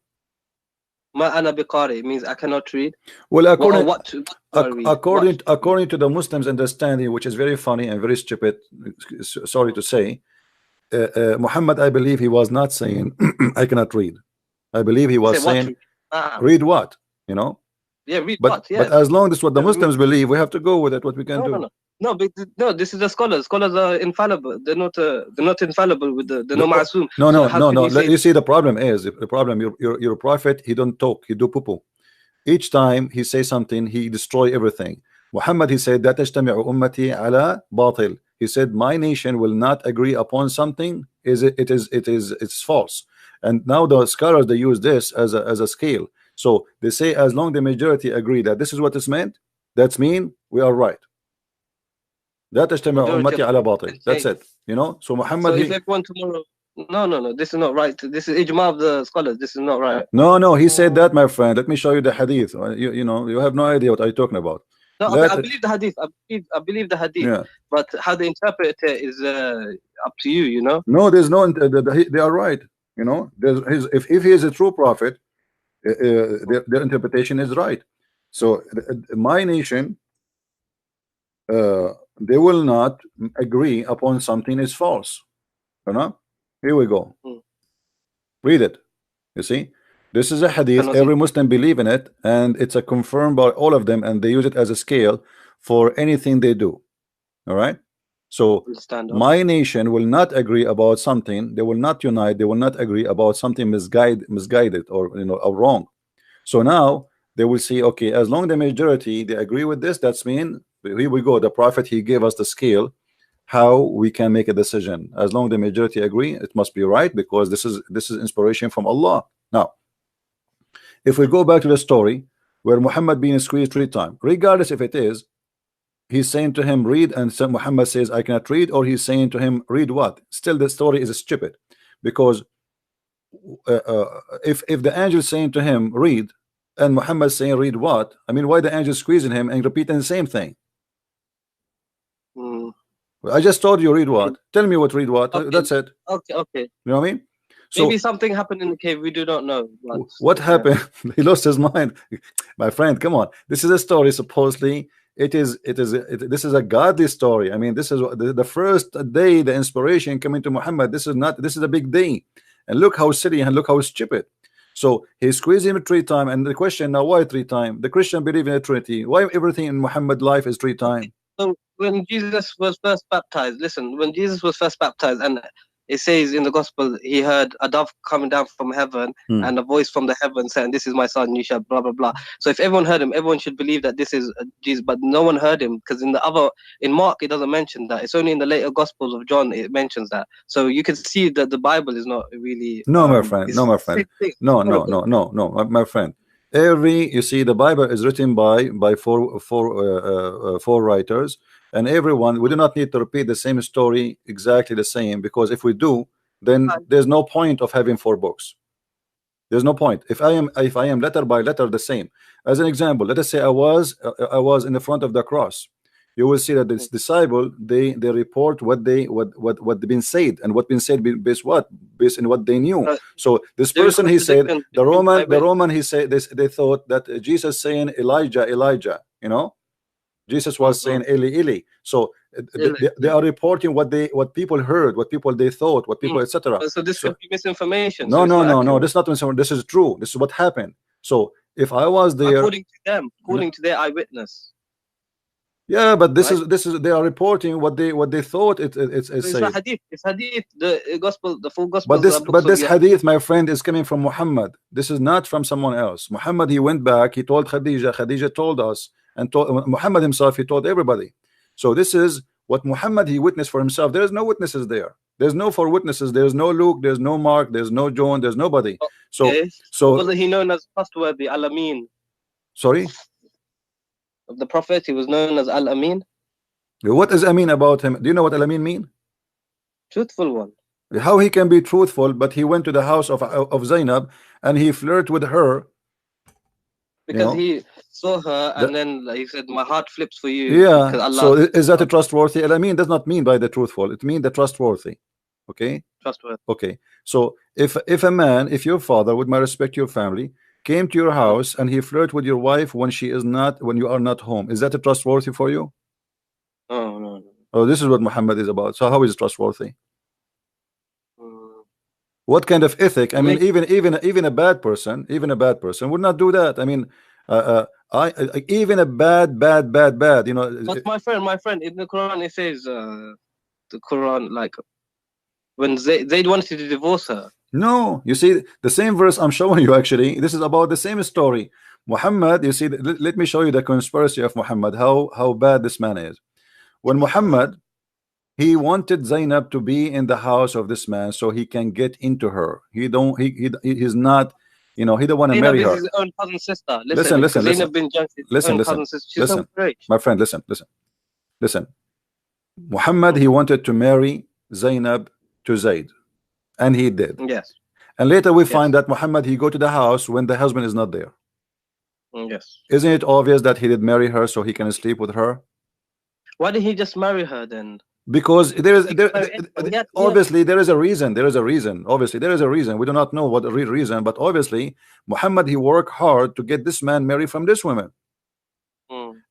Ma'ana biqari means I cannot read. Well, according to the Muslims' understanding, which is very funny and very stupid, sorry to say, Muhammad, I believe he was not saying I cannot read. I believe he was saying read what, you know. Yeah, read but, what, yeah. But as long as what the Muslims believe, we have to go with it. What we can do. No, this is the scholars. Scholars are infallible. They're not infallible with the no ma'asum. No. You see, the problem is your prophet. He don't talk. He do poo-poo. Each time he say something, he destroy everything. Muhammad, he said that tajtami'u ummati ala batil. He said my nation will not agree upon something. It's false. And now the scholars, they use this as a scale. So they say as long the majority agree that this is what is meant, that's mean we are right. That tajtami'u ummati ala batil. That's it. You know. So Muhammad. So if everyone tomorrow. No. This is not right. This is ijma of the scholars. This is not right. No. He said that, my friend. Let me show you the hadith. You know, you have no idea what I'm talking about. No, I believe the hadith. I believe the hadith. Yeah. But how they interpret it is up to you. You know. No, there's no. They are right. You know, if he is a true prophet, their interpretation is right. So my nation, they will not agree upon something is false. You know. Here we go. Read it. You see, this is a hadith. Every Muslim believe in it, and it's a confirmed by all of them, and they use it as a scale for anything they do. All right. So my nation will not agree about something. They will not unite. They will not agree about something misguided or or wrong. So now they will see, okay, as long as the majority they agree with this, that's mean here we go. The prophet, he gave us the scale how we can make a decision. As long as the majority agree, it must be right, because this is inspiration from Allah. Now, if we go back to the story where Muhammad being squeezed 3 times, regardless if it is he's saying to him read, and Muhammad says I cannot read, or he's saying to him read what, still the story is stupid, because if the angel is saying to him read and Muhammad saying read what, I mean, why the angel squeezing him and repeating the same thing? I just told you read what. Tell me what read what. Okay. That's it. Okay. You know what I mean? So, maybe something happened in the cave we do not know. What happened? He lost his mind. My friend, come on. This is a story. Supposedly, this is a godly story. I mean, this is the first day the inspiration coming to Muhammad. This is a big day. And look how silly and look how stupid. So he squeezed him 3 times. And the question now, why 3 times? The Christian believe in a Trinity. Why everything in Muhammad life is 3 times? So when Jesus was first baptized, listen, when Jesus was first baptized, and it says in the gospel, he heard a dove coming down from heaven and a voice from the heaven saying, this is my son, you shall blah, blah, blah. So if everyone heard him, everyone should believe that this is Jesus, but no one heard him, because in Mark, it doesn't mention that. It's only in the later gospels of John, it mentions that. So you can see that the Bible is not really. No, my friend. No, my friend. No, my friend. You see, the Bible is written by four writers, and everyone, we do not need to repeat the same story exactly the same, because if we do, then there's no point of having 4 books. There's no point. If I am letter by letter the same. As an example, let us say I was in the front of the cross. You will see that this disciple, they report what been said, and what been said based on what they knew. So this person, he said, the Roman he said this, they thought that Jesus saying Elijah, you know, Jesus was saying Eli, Eli. So they are reporting what people heard, what people they thought, what people etc. So this could be misinformation. No, this is not misinformation. This is true. This is what happened. So if I was there, according to their eyewitness. Yeah, but this is they are reporting what they thought it's hadith. It's hadith, the gospel, the full gospel. But this hadith, my friend, is coming from Muhammad. This is not from someone else. Muhammad, he went back, he told Khadija told us, and told Muhammad himself, he told everybody. So this is what Muhammad he witnessed for himself. There is no witnesses there. There's no four witnesses. There's no Luke. There's no Mark. There's no John. There's nobody. Okay. So wasn't he known as trustworthy, Al-Amin? Sorry? Of the Prophet, he was known as Al-Amin. What is Amin about him? Do you know what Al-Amin mean? Truthful one. How he can be truthful, but he went to the house of Zainab and he flirted with her. Because he saw her and then he said, my heart flips for you. Yeah. Allah, so is that a trustworthy? Al-Amin does not mean by the truthful. It means the trustworthy. Okay. Trustworthy. Okay. So if a man, if your father, with my respect, your family, came to your house and he flirted with your wife when she is not, when you are not home, is that a trustworthy for you? Oh no. Oh, this is what Muhammad is about. So how is it trustworthy? What kind of ethic? I mean, even a bad person, would not do that. I mean, even a bad, you know. But my friend, in the Quran it says, the Quran, like when they wanted to divorce her. No, you see the same verse I'm showing you. Actually, this is about the same story. Muhammad, you see, let me show you the conspiracy of Muhammad. How bad this man is. When Muhammad, he wanted Zainab to be in the house of this man so he can get into her. He's not, you know, he don't want to marry her. His own cousin sister. Listen. My friend, listen. Muhammad, he wanted to marry Zainab to Zayd, and he did. Yes. And later we find that Muhammad, he go to the house when the husband is not there. Yes. Isn't it obvious that he did marry her so he can sleep with her? Why did he just marry her then? Because obviously there is a reason. Obviously there is a reason. We do not know what the real reason, but obviously Muhammad, he worked hard to get this man married from this woman.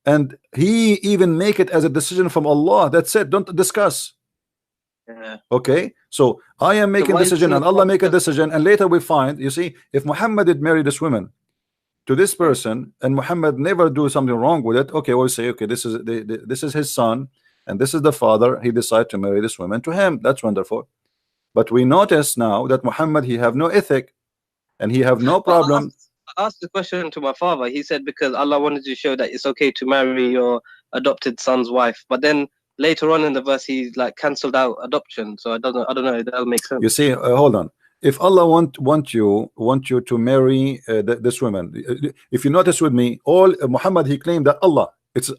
And he even make it as a decision from Allah. That's it. Don't discuss. Okay, so I am making a decision and Allah make a decision, and later we find, you see, if Muhammad did marry this woman to this person and Muhammad never do something wrong with it, okay, we'll say, okay, this is his son and this is the father, he decided to marry this woman to him. That's wonderful. But we notice now that Muhammad, he have no ethic and he have no problem. I asked the question to my father. He said because Allah wanted to show that it's okay to marry your adopted son's wife. But then later on in the verse, he like cancelled out adoption. So I don't know if that'll make sense. You see, hold on. If Allah want you to marry this woman, if you notice with me, all Muhammad, he claimed that Allah, it's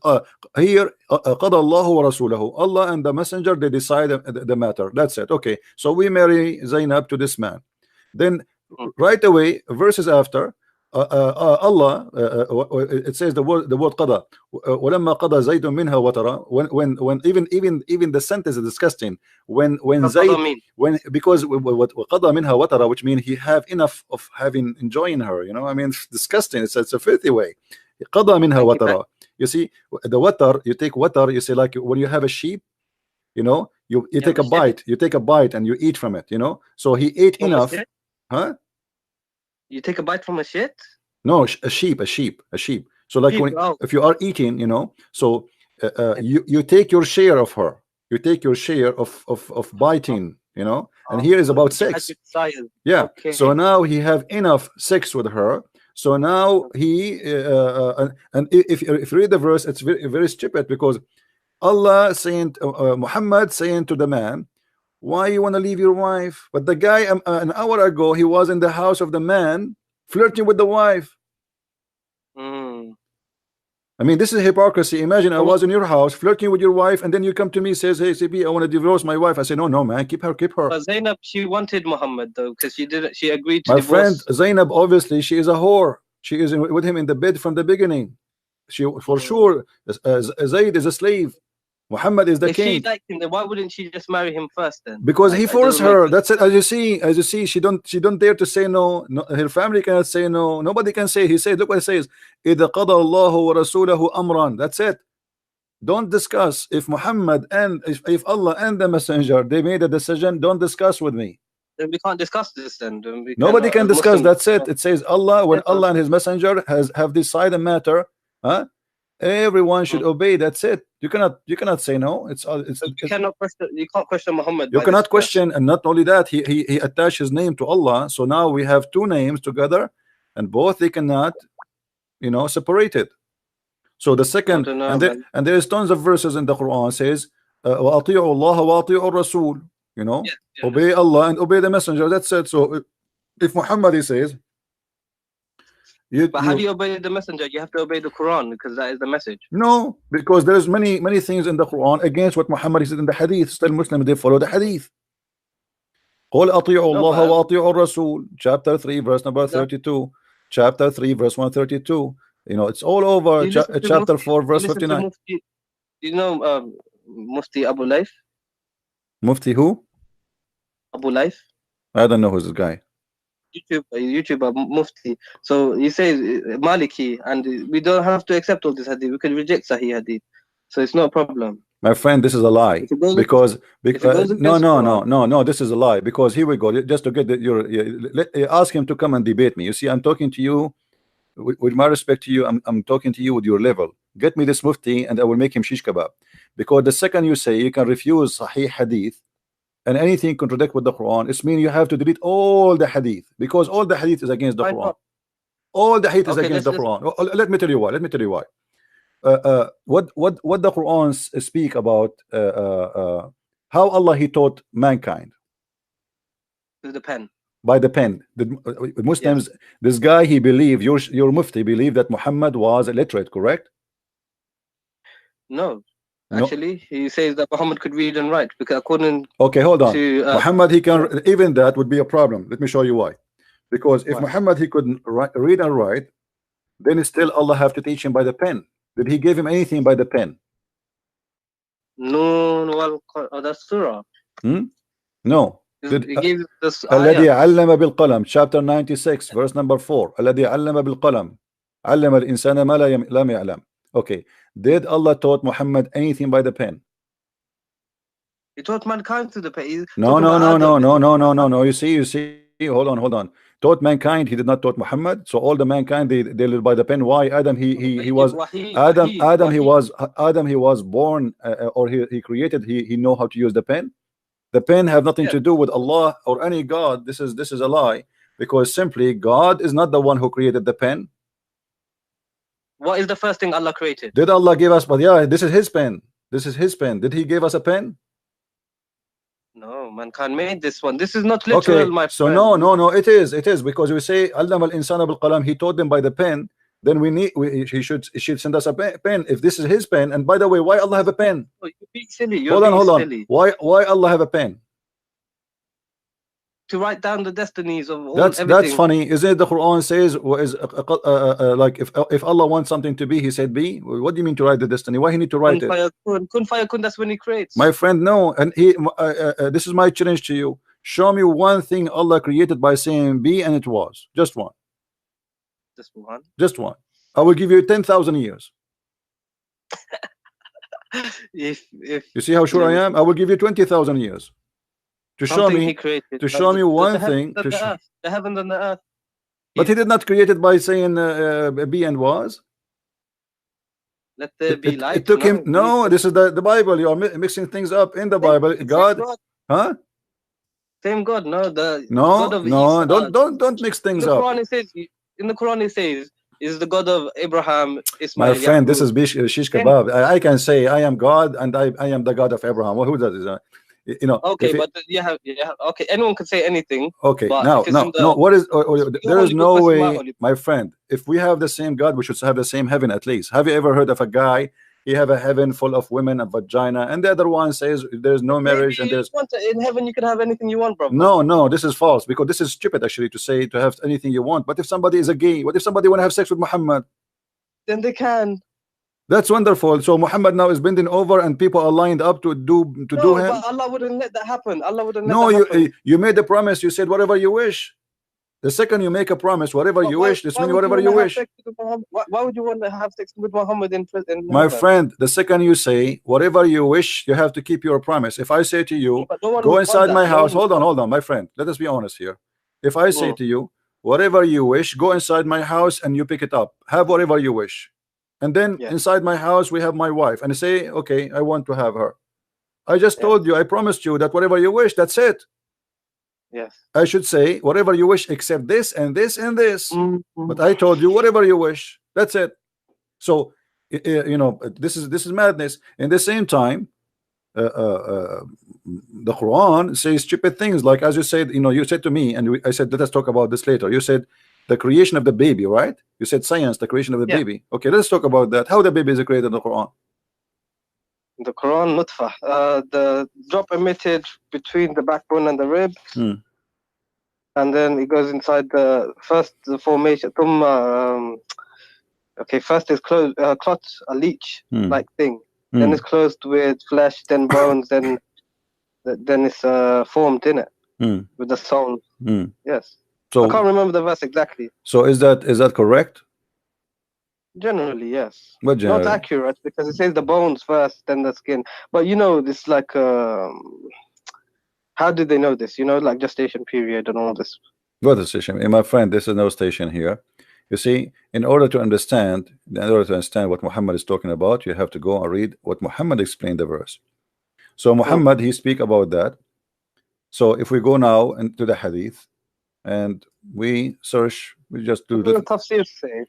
here قَضَى اللَّهُ وَرَسُولَهُ, Allah and the messenger, they decide the matter. That's it. Okay, so we marry Zainab to this man. Then right away, verses after, Allah, it says the word قضى ولما قضى زيد منها وترى, when even the sentence is disgusting, when Zayd, because what قضى منها وترى, which means he have enough of having enjoying her, you know, I mean, it's disgusting. It's a filthy way. قضى منها وترى. You see, the water, you take water, you say, like when you have a sheep, you know, you take a bite, and you eat from it, you know. So he ate enough. Huh? You take a bite from a shit? No, a sheep. So like if you are eating, you know, so you take your share of her. You take your share of biting, you know. And here is about sex. Yeah. Okay. So now he have enough sex with her. So now he and if you read the verse, it's very, very stupid, because Allah saying Muhammad saying to the man, why you want to leave your wife? But the guy an hour ago, he was in the house of the man flirting with the wife. I mean, this is hypocrisy. Imagine I was in your house flirting with your wife, and then you come to me, says, hey CP, I want to divorce my wife. I say, no man, keep her. But Zainab, she wanted Muhammad though, because she agreed to my divorce. Friend, Zainab, obviously she is a whore. She is with him in the bed from the beginning. She for sure Zayd is a slave. Muhammad is the king. If she liked him, then why wouldn't she just marry him first then? Because he forced her. That's it. As you see, she don't dare to say no. Her family cannot say no. Nobody can say. He said, look what it says. إِذَا قَضَى اللَّهُ وَرَسُولَهُ أَمْرًا. That's it. Don't discuss. If Muhammad and if Allah and the messenger, they made a decision, don't discuss with me. Then we can't discuss this then. Nobody can discuss. That's it. It says Allah, when Allah and his messenger have decided a matter, everyone should obey. That's it. You cannot say no. You cannot question. You can't question Muhammad. You cannot question, and not only that, he attached his name to Allah. So now we have two names together, and both they cannot, you know, separate it. So the second, and there is tons of verses in the Quran says وأطيعوا الله وأطيعوا الرسول. You know, obey Allah and obey the messenger. That's it. So if Muhammad, he says, but how do you obey the messenger? You have to obey the Quran, because that is the message. No, because there's many things in the Quran against what Muhammad said in the Hadith. Still Muslims, they follow the Hadith. قل أطيعوا الله وأطيعوا الرسول, chapter 3 verse number 32, chapter 3 verse 132. You know, it's all over. Chapter 4 verse 59. You know Mufti Abu Laif? Mufti who? Abu Laif. I don't know who's this guy. YouTuber Mufti. So he says Maliki, and we don't have to accept all this hadith. We can reject Sahih hadith. So it's not a problem. My friend, this is a lie. Because no, this is a lie. Because here we go. Just to get ask him to come and debate me. You see, I'm talking to you with my respect to you. I'm talking to you with your level. Get me this Mufti, and I will make him shish kebab. Because the second you say you can refuse Sahih hadith and anything contradict with the Quran, it means you have to delete all the hadith, because all the hadith is against the Quran. All the hadith is against the Quran. Let me tell you why. Let me tell you why. What the Quran speak about how Allah he taught mankind with the pen. By the pen. The Muslims, this guy, he believed, your Mufti believed that Muhammad was illiterate, correct? No. Actually, he says that Muhammad could read and write, because according hold on. Muhammad, he can, even that would be a problem. Let me show you why. Because if Muhammad, he couldn't read and write, then still Allah have to teach him by the pen. Did he give him anything by the pen? No, that's surah. No. He gave this الذي علم بالقلم, chapter 96 verse number 4. الذي علم بالقلم علم الإنسان ما لم يعلم. Okay, did Allah taught Muhammad anything by the pen? He taught mankind through the pen. No. You see. Hold on. Taught mankind. He did not taught Muhammad. So all the mankind they live by the pen. Why? Adam he was Adam he was born or he created. He know how to use the pen. The pen have nothing to do with Allah or any God. This is a lie, because simply God is not the one who created the pen. What is the first thing Allah created? Did Allah give us? But yeah, this is His pen. This is His pen. Did He give us a pen? No, mankind made this one. This is not literal, my friend. So no, it is because we say Allama al-insana bil qalam. He taught them by the pen. Then he should send us a pen if this is His pen. And by the way, why Allah have a pen? Oh, you're being silly. Hold on. Why Allah have a pen? To write down the destinies of all everything. That's funny, isn't it? The Quran says like if Allah wants something to be, He said be. What do you mean to write the destiny? Why He need to write it? Kun fayakun, that's when He creates. My friend, no. And this is my challenge to you. Show me one thing Allah created by saying be, and it was just one. Just one. I will give you 10,000 years. if you see how sure I am, I will give you 20,000 years. To show me one thing, the heavens and the earth. But He did not create it by saying be and was. Let there be light. It took him. No, this is the Bible. You are mixing things up in the Bible. God, huh? Same God. No, don't mix things up. In the Quran it says is the God of Abraham, Ismail. My friend, this is shish kebab. I can say I am God and I am the God of Abraham. Well, who does it? You know. Okay, but okay, anyone can say anything. Okay, no. What is? There is no way, my friend. If we have the same God, we should have the same heaven at least. Have you ever heard of a guy? He have a heaven full of women and vagina, and the other one says there's no marriage. And there's in heaven you can have anything you want, bro. No, this is false, because this is stupid actually to say to have anything you want. But if somebody is a gay, what if somebody want to have sex with Muhammad? Then they can. That's wonderful. So Muhammad now is bending over, and people are lined up to do him. But Allah wouldn't let that happen. Allah wouldn't. You made the promise. You said whatever you wish. The second you make a promise, whatever you wish, this means whatever you wish. Why would you want to have sex with Muhammad in prison? My friend, the second you say whatever you wish, you have to keep your promise. If I say to you, go inside my house, hold on, my friend. Let us be honest here. If I say to you, whatever you wish, go inside my house and you pick it up. Have whatever you wish. And then inside my house we have my wife, and I say, okay, I want to have her. I just told you, I promised you that whatever you wish, that's it. Yes. I should say whatever you wish except this and this and this. But I told you whatever you wish. That's it. So you know, this is madness. In the same time, the Quran says stupid things, like as you said, you said to me, and I said, let us talk about this later. You said the creation of the baby, right? You said science, the creation of the baby. Okay, let's talk about that. How the baby is created in the Quran? The Quran, nutfa, the drop emitted between the backbone and the rib, and then it goes inside the formation. Okay, first is closed, clot, a leech like thing. Then it's closed with flesh, then bones, then it's formed in it with the soul. Yes. So I can't remember the verse exactly. So is that correct? Generally, yes. But generally, not accurate, because it says the bones first, then the skin. But this like how did they know this? Like gestation period and all this. What gestation? My friend, this is no station here. You see, in order to understand what Muhammad is talking about, you have to go and read what Muhammad explained the verse. So Muhammad, he speak about that. So if we go now into the hadith and we search, we just do the tafsir say.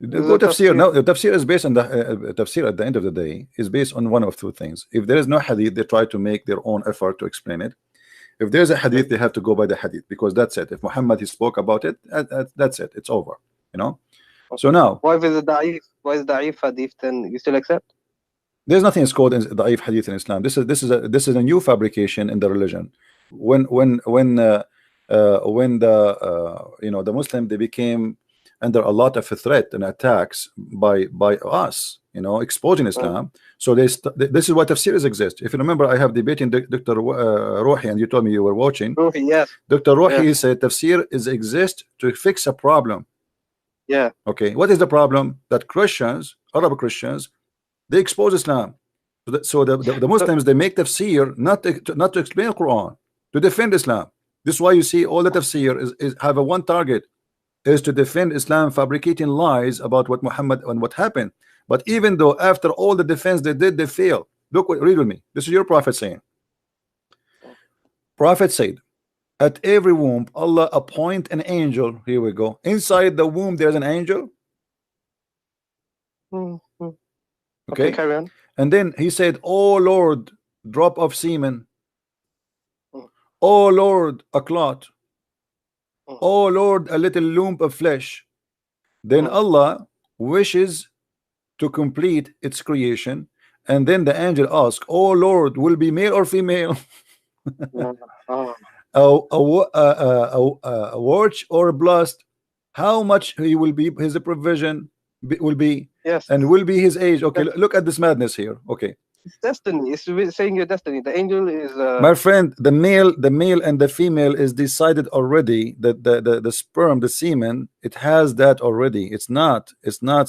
Go tafsir. No, the tafsir is based on the tafsir. At the end of the day, is based on one of two things. If there is no hadith, they try to make their own effort to explain it. If there's a hadith, they have to go by the hadith, because that's it. If Muhammad he spoke about it, that's it. It's over. So now, why is it da'if? Why is da'if hadith? Then you still accept? There's nothing is called da'if hadith in Islam. This is a new fabrication in the religion. When the the Muslim, they became under a lot of threat and attacks by us, exposing Islam. So this is why tafsirs exist. If you remember, I have debating Dr. Rohi, and you told me you were watching. Rohi, yes. Dr. Rohi said tafsir exist to fix a problem. Yeah. Okay. What is the problem? That Christians, Arab Christians, they expose Islam. So the Muslims, they make tafsir not to explain the Quran, to defend Islam. This is why you see all the tafsir is have a one target, is to defend Islam, fabricating lies about what Muhammad and what happened. But even though after all the defense they did, they failed. Look, read with me. This is your prophet saying. Prophet said, at every womb, Allah appoint an angel. Here we go. Inside the womb, there's an angel. Okay, carry on. And then he said, oh Lord, drop of semen. Oh Lord, a clot. Oh Lord, a little lump of flesh. Then Allah wishes to complete its creation, and then the angel asks, oh Lord, will be male or female? a watch or a blast, how much he will be, his provision will be, yes, and will be his age. Okay, look at this madness here. Okay, it's destiny. It's saying your destiny. The angel is my friend, the male and the female is decided already. The sperm, the semen, it has that already. It's not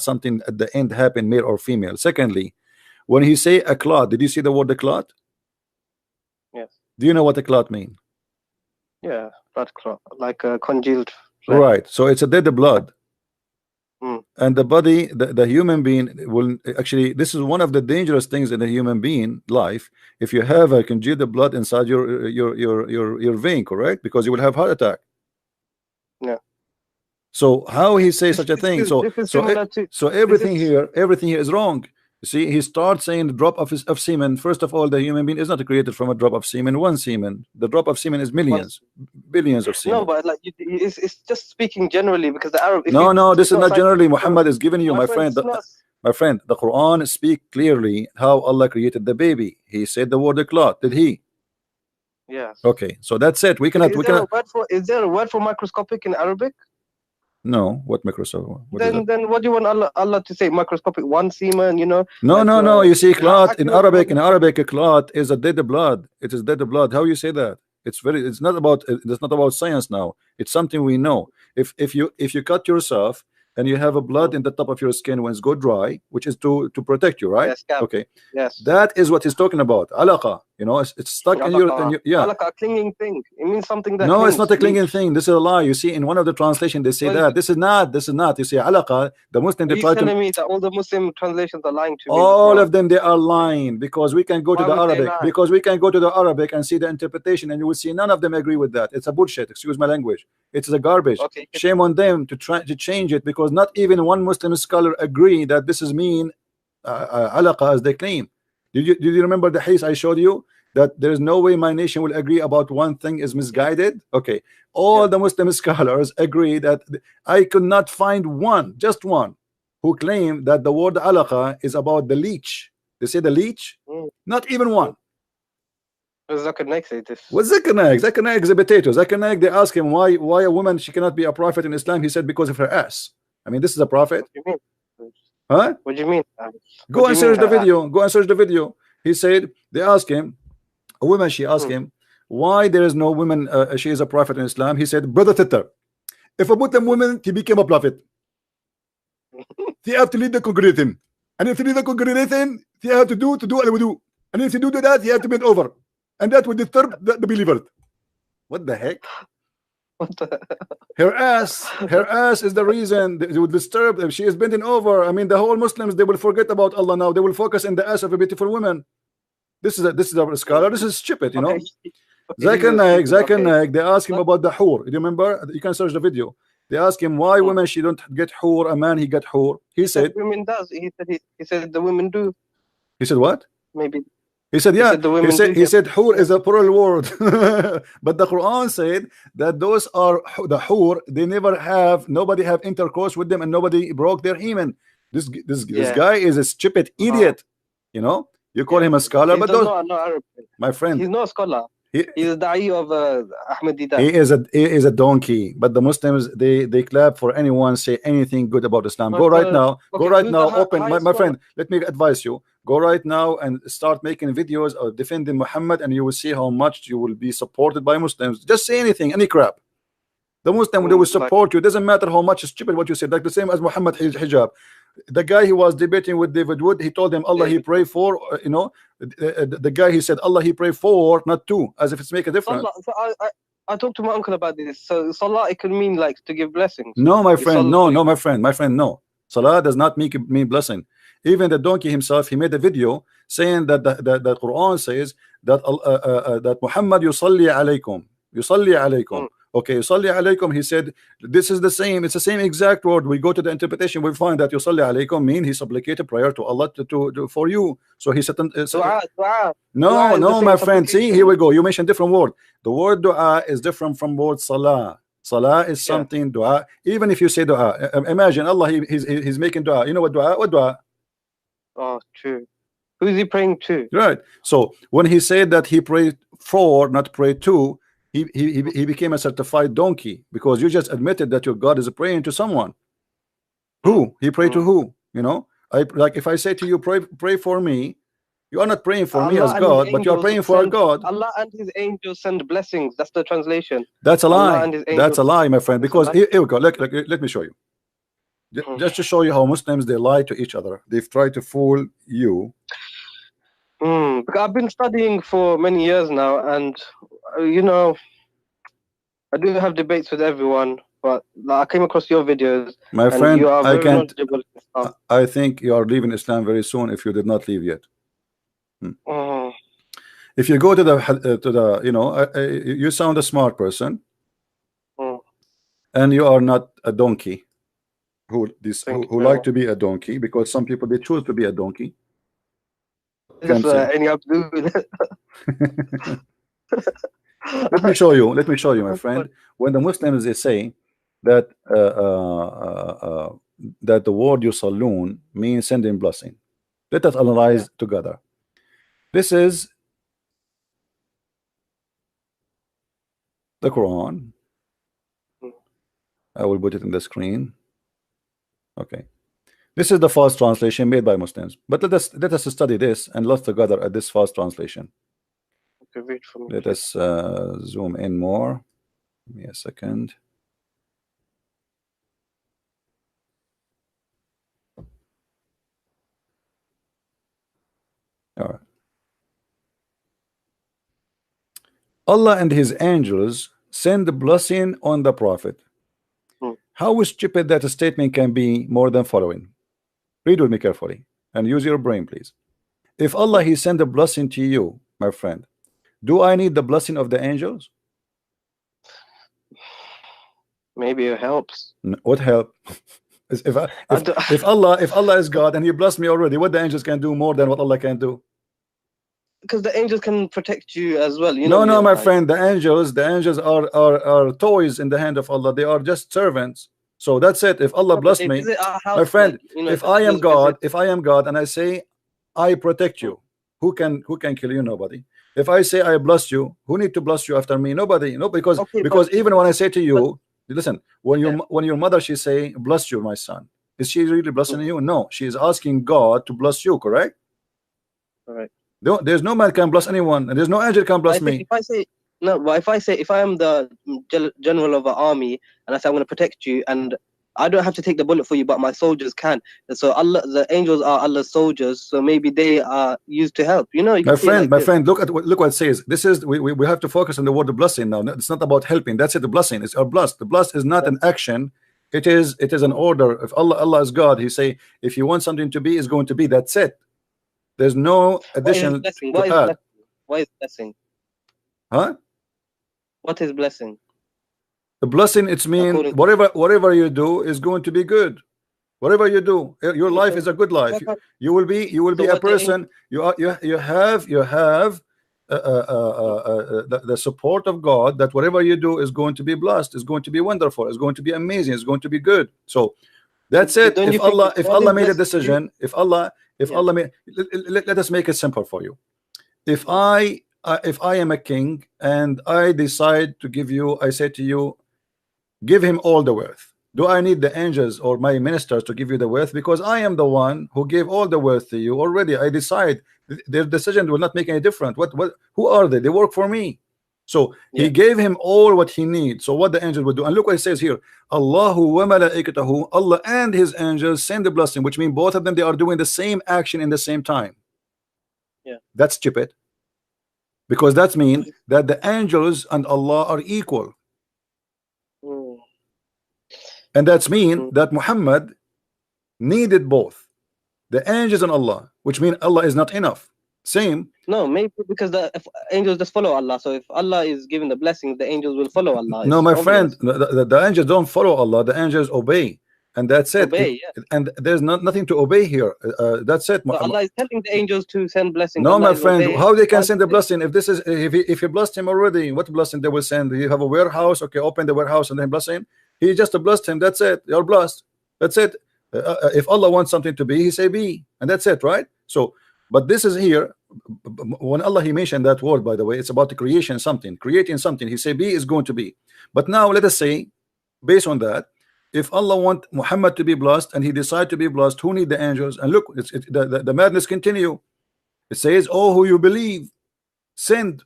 something at the end happen, male or female. Secondly, when he say a clot, did you see the word the clot? Yes. Do you know what a clot mean? Yeah, blood clot, like a congealed flesh. Right. So it's a dead blood. And the body, the human being will actually, this is one of the dangerous things in the human being life. If you have a congealed blood inside your vein, correct? Because you will have heart attack. Yeah. So how he says such a thing? So everything here is wrong. You see, he starts saying the drop of semen. First of all, the human being is not created from a drop of semen, one semen. The drop of semen is millions, billions of semen. No, but like it's just speaking generally, because the Arab. No, this is not generally. Muhammad is giving you, my friend. My friend, the Quran speak clearly how Allah created the baby. He said the word clot. Did he? Yes. Okay, so that's it. We cannot. Is there a word for microscopic in Arabic? No, what microscopic? Then what do you want Allah to say? Microscopic, one semen, No, no. You see, clot in Arabic. In Arabic, a clot is a dead blood. It is dead blood. How you say that? It's not about science now. It's something we know. If you cut yourself and you have a blood in the top of your skin when it's go dry, which is to protect you, right? Yes, okay. Yes. That is what he's talking about. Alaqa. It's stuck in your yeah. Alaqa, a clinging thing. It means something that. No, it's not a clinging thing. This is a lie. You see, in one of the translations they say that this is not. You see, alaqa. The Muslim they try to. Telling me that all the Muslim translations are lying to me. All of them they are lying, because we can go to the Arabic. Because we can go to the Arabic and see the interpretation, and you will see none of them agree with that. It's a bullshit. Excuse my language. It's a garbage. Okay. Shame on them to try to change it, because not even one Muslim scholar agree that this is mean alaqa as they claim. Did you remember the hadith I showed you, that there is no way my nation will agree about one thing is misguided? Okay, all the Muslim scholars agree that I could not find one, just one, who claimed that the word alaqa is about the leech. They say the leech, not even one. What's Zakanak? Zakanak is a potato. Zakanak, they ask him why a woman, she cannot be a prophet in Islam. He said because of her ass. I mean, this is a prophet. What do you mean? Huh? What do you mean? Go and search the video. Go and search the video. He said, they asked him, a woman, she asked him why there is no woman, she is a prophet in Islam. He said, brother Titter, if a Muslim woman, he became a prophet, they have to lead the congregation, and if you lead the congregation, they have to do al-wudu, and if you do that, you have to bend over, and that would disturb the believer. What the heck? Her ass is the reason it would disturb them. She is bending over. I mean, the whole Muslims, they will forget about Allah now. They will focus on the ass of a beautiful woman. This is a scholar. This is stupid, you know. Zakir Naik, they ask him about the hur. You remember? You can search the video. They ask him why women, she don't get hur, a man he get hur. He said women does. He said the women do. He said what? Maybe. He said, yeah, he said hur is a plural word. But the Quran said that those are the hur, they never have, nobody have intercourse with them, and nobody broke their hymen. This guy is a stupid idiot, you know. You call him a scholar, but those, my friend, he's not a scholar. He's the da'i of Ahmadi. He is a donkey. But the Muslims, they clap for anyone say anything good about Islam. Go right now. Go right now. Open, my friend. Let me advise you. Go right now and start making videos of defending Muhammad, and you will see how much you will be supported by Muslims. Just say anything, any crap. The Muslim, they will support you. It doesn't matter how much is stupid what you said. Like the same as Muhammad hijab. The guy he was debating with David Wood, he told him Allah he pray for, you know, the guy, he said Allah he pray for, not to, as if it's make a difference. I talked to my uncle about this. So salah, it can mean like to give blessings. No, my friend, no, my friend, no. Salah does not mean blessing. Even the donkey himself, he made a video saying that the Quran says that that Muhammad yusalli alaykum. Okay, yusalli alaykum, he said this is the same, it's the same exact word. We go to the interpretation, we find that yusalli alaykum mean he supplicated prayer to Allah to for you. So he said no, my friend, see, here we go, you mentioned different word. The word dua is different from word salah. Salah is something, dua, even if you say dua, imagine Allah, he's making dua. You know what dua? Oh, true. Who is he praying to? Right. So when he said that he prayed for, not pray to, he became a certified donkey, because you just admitted that your God is praying to someone. Who? He prayed to who? You know, like if I say to you, pray for me, you are not praying for Allah me as God, but you are praying for God. Allah and his angels send blessings. That's the translation. That's a lie. That's a lie, my friend. Because here we go. Let me show you. Just to show you how Muslims, they lie to each other. They've tried to fool you. Because I've been studying for many years now, and you know, I do have debates with everyone, but I came across your videos. My friend, you are I can't. knowledgeable. I think you are leaving Islam very soon if you did not leave yet. If you go to the you know, you sound a smart person, and you are not a donkey who like to be a donkey, because some people, they choose to be a donkey. Let me show you, my friend. When the Muslims, they say that that the word yusallun means sending blessing, let us analyze together. This is the Quran. I will put it in the screen. Okay, this is the fast translation made by Muslims, but let us study this and look together at this fast translation. Okay, let us zoom in more. Give me a second. All right. Allah and his angels send the blessing on the prophet. How stupid that a statement can be more than following. Read with me carefully and use your brain, please. If Allah, he sent a blessing to you, my friend, do I need the blessing of the angels? Maybe it helps. What help? If Allah is God and he blessed me already, what the angels can do more than what Allah can do? because the angels can protect you as well. You No, know me, no, my like, friend. The angels are toys in the hand of Allah. They are just servants. So that's it. If Allah no, but blessed they me, visit our my house, friend, like, you know, if the I am angels visit. God, and I say I protect you, who can kill you? Nobody. If I say I bless you, who need to bless you after me? Nobody. No, because Okay, because even when I say to but you, listen, when yeah, your mother, she say bless you, my son, is she really blessing mm, you? No, she is asking God to bless you, correct? all right. There's no man can bless anyone, and there's no angel can But I bless think me. if I say no, but if I am the general of an army and I say I'm going to protect you, and I don't have to take the bullet for you, but my soldiers can. And so Allah, the angels are Allah's soldiers, so maybe they are used to help. You know, you My can say it friend, like this. look what it says. This is we have to focus on the word blessing now. It's not about helping. That's it. The blessing is our blessed. The blessed is not Yeah. an action. It is an order. If Allah is God, He say if you want something to be, it's going to be. That's it. There's no What is addition blessing? to What is add. blessing? What is blessing? Huh? What is blessing? The blessing, it's mean According to whatever you do is going to be good. Whatever you do, your you. life So is a good life. what kind- You will be so a what the person. You have the support of God, that whatever you do is going to be blessed, is going to be wonderful, is going to be amazing, is going to be good. So that's it. don't you If think Allah if God is Allah made a blessing you? decision, if Yeah. Allah made, let us make it simple for you. If Yeah. I am a king and I decide to give you, I say to you, give him all the wealth. Do I need the angels or my ministers to give you the wealth? Because I am the one who gave all the wealth to you already. I decide their decision will not make any difference. Who are they? They work for me. So he Yeah. gave him all what he needs. So what the angels would do, and look what it says here: Allahu wa malaikatahu, Allah and his angels send the blessing, which means both of them, they are doing the same action in the same time. Yeah. That's stupid, because that means that the angels and Allah are equal. Mm. And that's mean Mm. that Muhammad needed both the angels and Allah, which mean Allah is not enough. Same. No, maybe because if angels just follow Allah. So if Allah is giving the blessings, the angels will follow Allah. No, It's my friend, obvious. the angels don't follow Allah. The angels obey, and that's it. Obey, yeah. And there's nothing to obey here. That's it. But Allah is telling the angels to send blessings. No, Allah my is friend, obeying. how they can Why send the blessing if this is if you blessed him already? What blessing they will send? You have a warehouse, okay, open the warehouse and then bless him. He just blessed him. That's it. You're blessed. That's it. If Allah wants something to be, He say be, and that's it, right? So, but this is here. When Allah He mentioned that word, by the way, it's about the creation, creating something. He say be is going to be. But now let us say, based on that, if Allah want Muhammad to be blessed and he decide to be blessed, who need the angels? And look, the madness continue. It says, oh, who you believe, send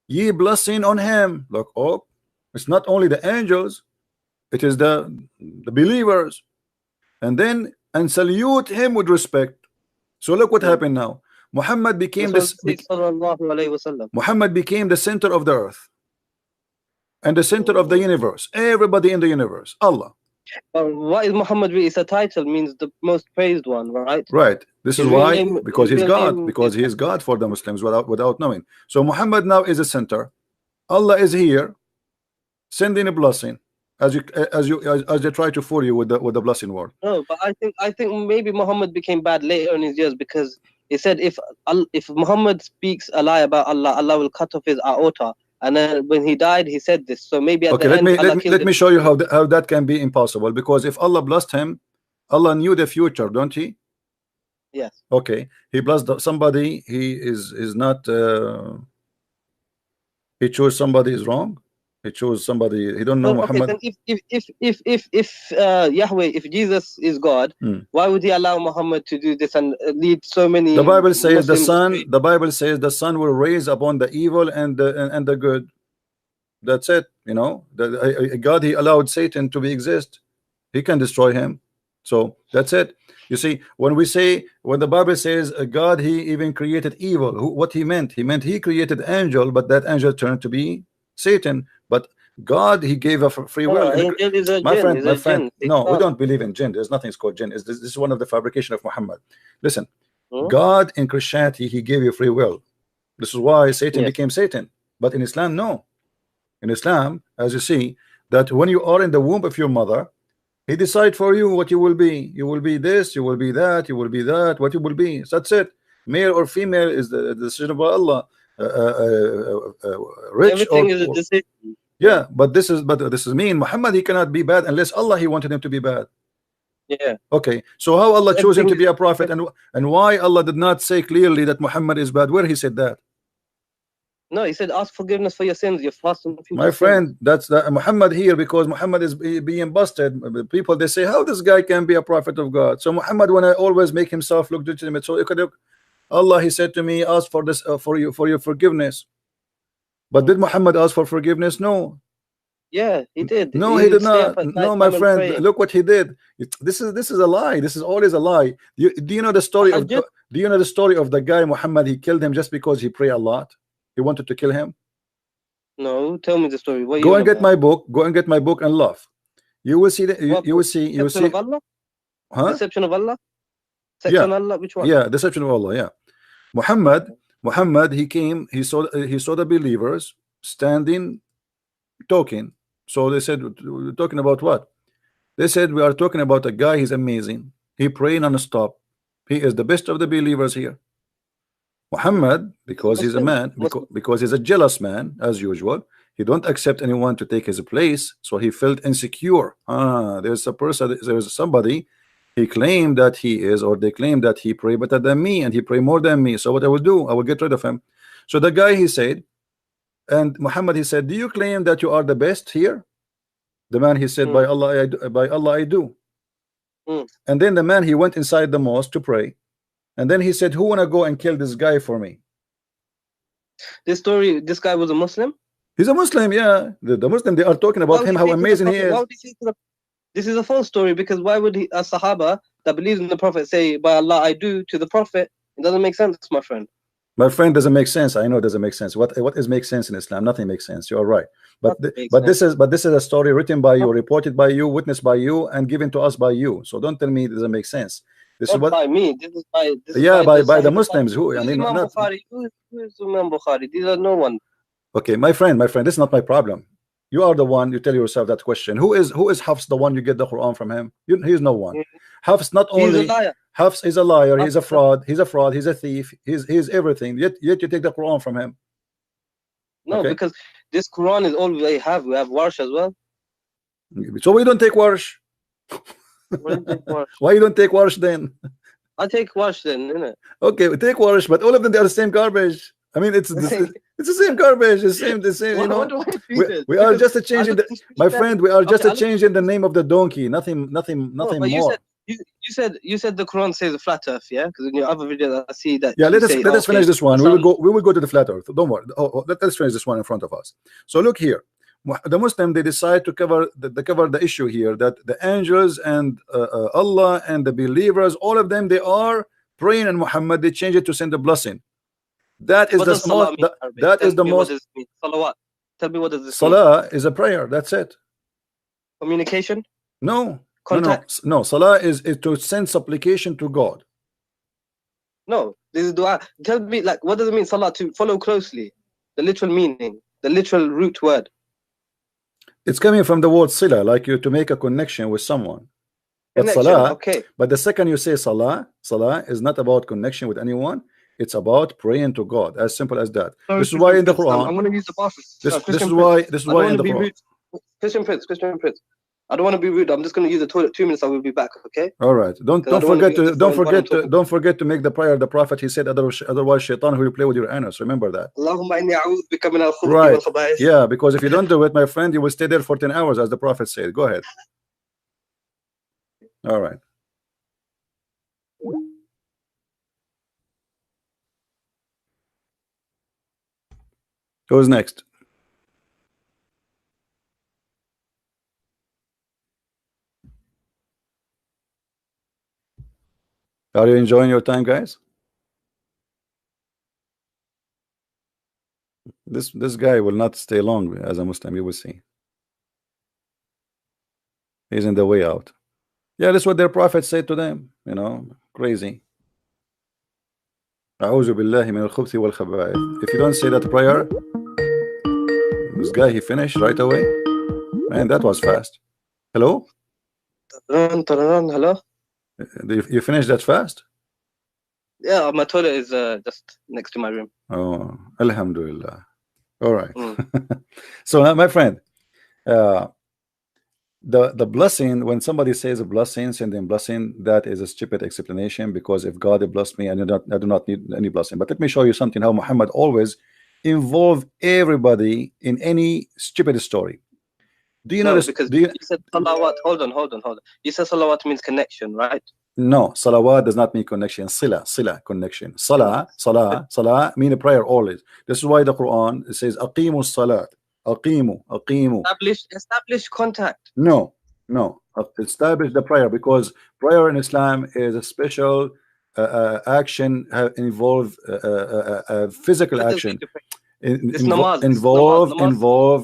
ye blessing on him. Look, oh, it's not only the angels, it is the believers. And then, and salute him with respect. So look what happened now. Muhammad became Muhammad became the center of the earth and the center of the universe. Everybody in the universe, Allah. What is Muhammad really? It's a title, means the most praised one, right? Right. This is why, because he's God, because he is God God for the Muslims without knowing. So Muhammad now is a center. Allah is here, sending a blessing, as they try to fool you with the blessing word. No, but I think maybe Muhammad became bad later in his years, because he said if Muhammad speaks a lie about Allah, Allah will cut off his aorta. And then when he died, he said this. So maybe at the end, let me show you how that can be impossible. Because if Allah blessed him, Allah knew the future, don't he? Yes. Okay. He blessed somebody. He is not. He chose somebody is wrong. He chose somebody. He don't know Muhammad. Okay, then if Yahweh, if Jesus is God, why would He allow Muhammad to do this and lead so many? The Bible says Muslims the Bible says the Son will raise upon the evil and the good. That's it. You know, God, He allowed Satan to exist. He can destroy him. So that's it. You see, when the Bible says God, He even created evil, what He meant? He meant He created angel, but that angel turned to be Satan. But God, He gave a free will. Angel is a my jinn, friend, no, we don't believe in jinn. There's nothing called jinn. This is one of the fabrication of Muhammad. Listen, God in Christianity, He gave you free will. This is why Satan became Satan. But in Islam, no. In Islam, as you see, that when you are in the womb of your mother, He decide for you what you will be. You will be this, you will be that, you will be that, what you will be. That's it. male or female is the decision of Allah. Rich everything or is a decision. yeah, but this is mean Muhammad, he cannot be bad unless Allah he wanted him to be bad. Yeah. Okay, so how Allah chose him to Everything be a prophet, and why Allah did not say clearly that Muhammad is bad? Where he said that? No, he said ask forgiveness for your sins, your past and future My friend, sins. that's the Muhammad here, because Muhammad is being busted. People, they say, how this guy can be a prophet of God? So Muhammad, when I always make himself look legitimate, so Allah, he said to me, ask for this for your forgiveness. But did Muhammad ask for forgiveness? No. Yeah, he did. No, he did not. No, my friend, look what he did. This is a lie. This is always a lie. Do you know the story of the guy Muhammad? He killed him just because he prayed a lot. He wanted to kill him. No, tell me the story. What go and get my book. Go and get my book and laugh. You will see that. You will see. You will see. Of Allah? Huh? Deception of Allah. Section Allah. Which one? Yeah, deception of Allah. Yeah. Muhammad. He came. He saw the believers standing, talking. So they said, we're talking about what? They said, we are talking about a guy. He's amazing. He prayed non-stop. He is the best of the believers here. Muhammad, because he's a man, because he's a jealous man, as usual, he don't accept anyone to take his place, so he felt insecure. There's somebody, he claimed that he is, or they claim that he pray better than me, and he pray more than me. So what I will do, I will get rid of him. So the guy, he said, and Muhammad, he said, do you claim that you are the best here? The man, he said, by Allah I do. And then the man, he went inside the mosque to pray. And then he said, who wanna go and kill this guy for me? This guy was a Muslim? He's a Muslim, yeah. The Muslim, they are talking about him, how amazing he is. This is a false story, because why would a Sahaba that believes in the Prophet say, by Allah I do to the Prophet? It doesn't make sense, my friend. My friend, doesn't make sense. I know it doesn't make sense. What is make sense in Islam? Nothing makes sense. You are right. But this is a story written by you, reported by you, witnessed by you, and given to us by you. So don't tell me it doesn't make sense. This is what by me. This is by the Muslims. Who I mean, Imam Bukhari. Who is Imam Bukhari? These are no one. Okay, my friend, this is not my problem. You are the one. You tell yourself that question. Who is Hafs, the one you get the Quran from him? He's no one. Hafs not only. He's a liar. Hafs is a liar. He's a fraud. He's a thief. He's everything. Yet you take the Quran from him. No, because this Quran is all we have. We have Warsh as well. So we don't take Warsh. Why you don't take Warsh then? I take Warsh then, innit? Okay, we take Warsh, but all of them, they are the same garbage. I mean, it's the same garbage. The same. You know, we are just changing the. My friend, we are just changing the name of the donkey. Nothing more. You said the Quran says a flat earth, yeah? Because in your other video I see that. Yeah, let us finish this one. We will go to the flat earth. Don't worry. Let's finish this one in front of us. So look here. The Muslim, they decide to cover the issue here, that the angels and Allah and the believers, all of them, they are praying, and Muhammad, they change it to send a blessing. That is the most. Salawat. Tell me, what does this Salah mean? Is a prayer. That's it. Communication? No. No. Salah is to send supplication to God. No, this is dua. Tell me, like, what does it mean, salah? To follow closely. The literal meaning, the literal root word. It's coming from the word sila, like you to make a connection with someone. But salah, okay. But the second you say salah is not about connection with anyone. It's about praying to God. As simple as that. Sorry, this is why in the Quran. I'm going to use the bathroom. This is why in the Quran. Christian Prince. I don't want to be rude. I'm just going to use the toilet 2 minutes. I will be back. Okay. All right. Don't forget to make the prayer. The Prophet, he said, otherwise Shaitan will play with your anus. Remember that. Right. Yeah, because if you don't do it, my friend, you will stay there for 10 hours, as the Prophet said. Go ahead. All right. Who's next? Are you enjoying your time, guys? This guy will not stay long as a Muslim, you will see. He's in the way out. Yeah, that's what their prophet said to them, you know, crazy. A'udhu billahi min al-khubthi wal khaba'ith. If you don't say that prayer, this guy, he finished right away. Man, that was fast. Hello? Hello? You finished that fast? Yeah, my toilet is just next to my room. Oh, Alhamdulillah. All right. So, my friend, the blessing, when somebody says a blessing, sending blessing, that is a stupid explanation, because if God blessed me, I do not need any blessing. But let me show you something, how Muhammad always involve everybody in any stupid story. Do you know this? Because you said salawat. Hold on. You said salawat means connection, right? No, salawat does not mean connection. Sila, connection. Salah mean a prayer always. This is why the Quran says aqimu salat. Aqimu. Establish contact. No. Establish the prayer, because prayer in Islam is a special action, involve physical action. Involve.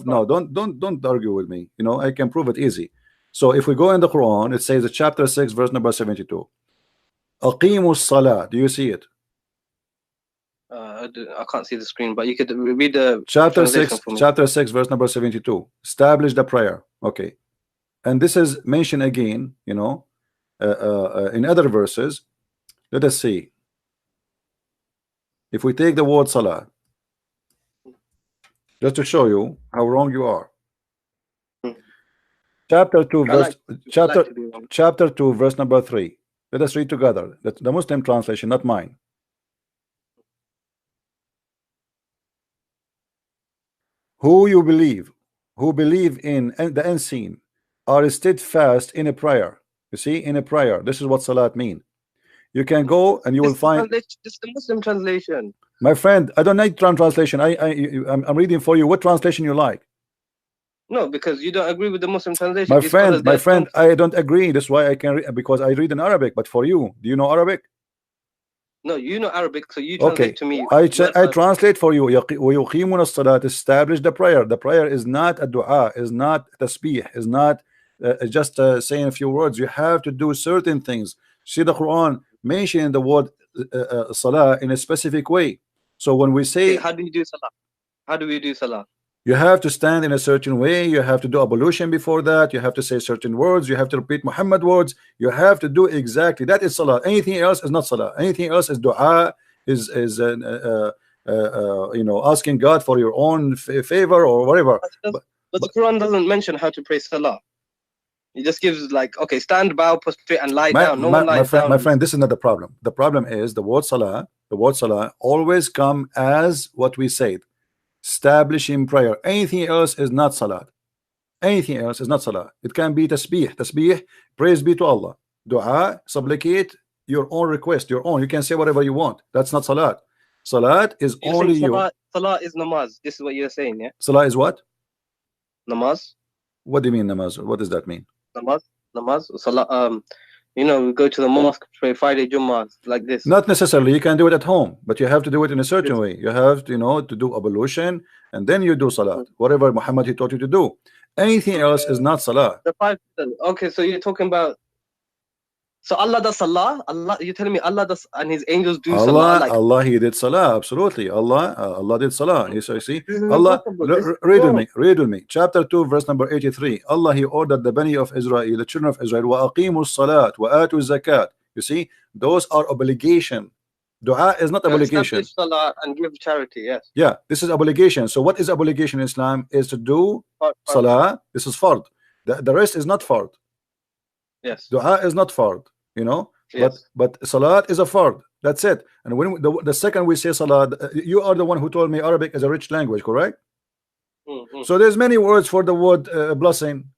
No, don't argue with me. You know, I can prove it easy. So if we go in the Quran, it says chapter 6 verse number 72, aqimu salah. Do you see it? I can't see the screen, but you could read the chapter 6 verse number 72. Establish the prayer. Okay, and this is mentioned again, you know, in other verses. Let us see. If we take the word salah, just to show you how wrong you are. Chapter 2 verse chapter 2 verse number 3. Let us read together. That's the Muslim translation, not mine. Who believe in the unseen, are steadfast in a prayer. You see, in a prayer. This is what salat mean. You can go and you will find this is the Muslim translation. My friend, I don't need translation. I'm reading for you. What translation you like? No, because you don't agree with the Muslim translation. My friend, I don't agree. That's why I can read, because I read in Arabic. But for you, do you know Arabic? No, you know Arabic, so you translate to me. I translate for you. Establish the prayer. The prayer is not a dua, is not tasbih, is not just saying a few words. You have to do certain things. See, the Quran mentioning the word salah in a specific way. So when we say, how do you do salah? How do we do salah? You have to stand in a certain way. You have to do ablution before that. You have to say certain words. You have to repeat Muhammad words. You have to do exactly that is salah. Anything else is not salah. Anything else is dua, is you know, asking God for your own favor or whatever. But the Quran doesn't mention how to pray salah. It just gives like, okay, stand, bow, prostrate, and lie down. No one lies down. My friend, this is not the problem. The problem is the word salah. The word salah always come as what we said. Establishing prayer. Anything else is not salat. Anything else is not salah. It can be tasbih. Tasbih, praise be to Allah. Dua, supplicate your own request, your own. You can say whatever you want. That's not salat. Salat is only you. Salah is namaz. This is what you're saying, yeah? Salah is what? Namaz. What do you mean namaz? What does that mean? Namaz. Salah. You know, we go to the mosque, pray Friday Jummah, like this. Not necessarily. You can do it at home, but you have to do it in a certain way. You have to, you know, to do ablution, and then you do salat. Whatever Muhammad he taught you to do. Anything else is not salah. The 5. Okay, so you're talking about. So Allah does salah. Allah, you're telling me Allah does, and His angels do salah. Like, Allah he did salah. Absolutely. Allah did salah. You see, Allah. Read with me. Chapter 2, verse number 83. Allah he ordered the Bani of Israel, the children of Israel, wa aqimu salat wa atu zakat. You see, those are obligation. Dua is not obligation. Establish salah and give charity. Yes. Yeah, this is obligation. So what is obligation in Islam? Is to do salah. This is fard. The rest is not fard. Yes. Dua is not fard. You know, yes. but salat is a fard. That's it. And when the second we say salat, you are the one who told me Arabic is a rich language, correct? So there's many words for the word blessing.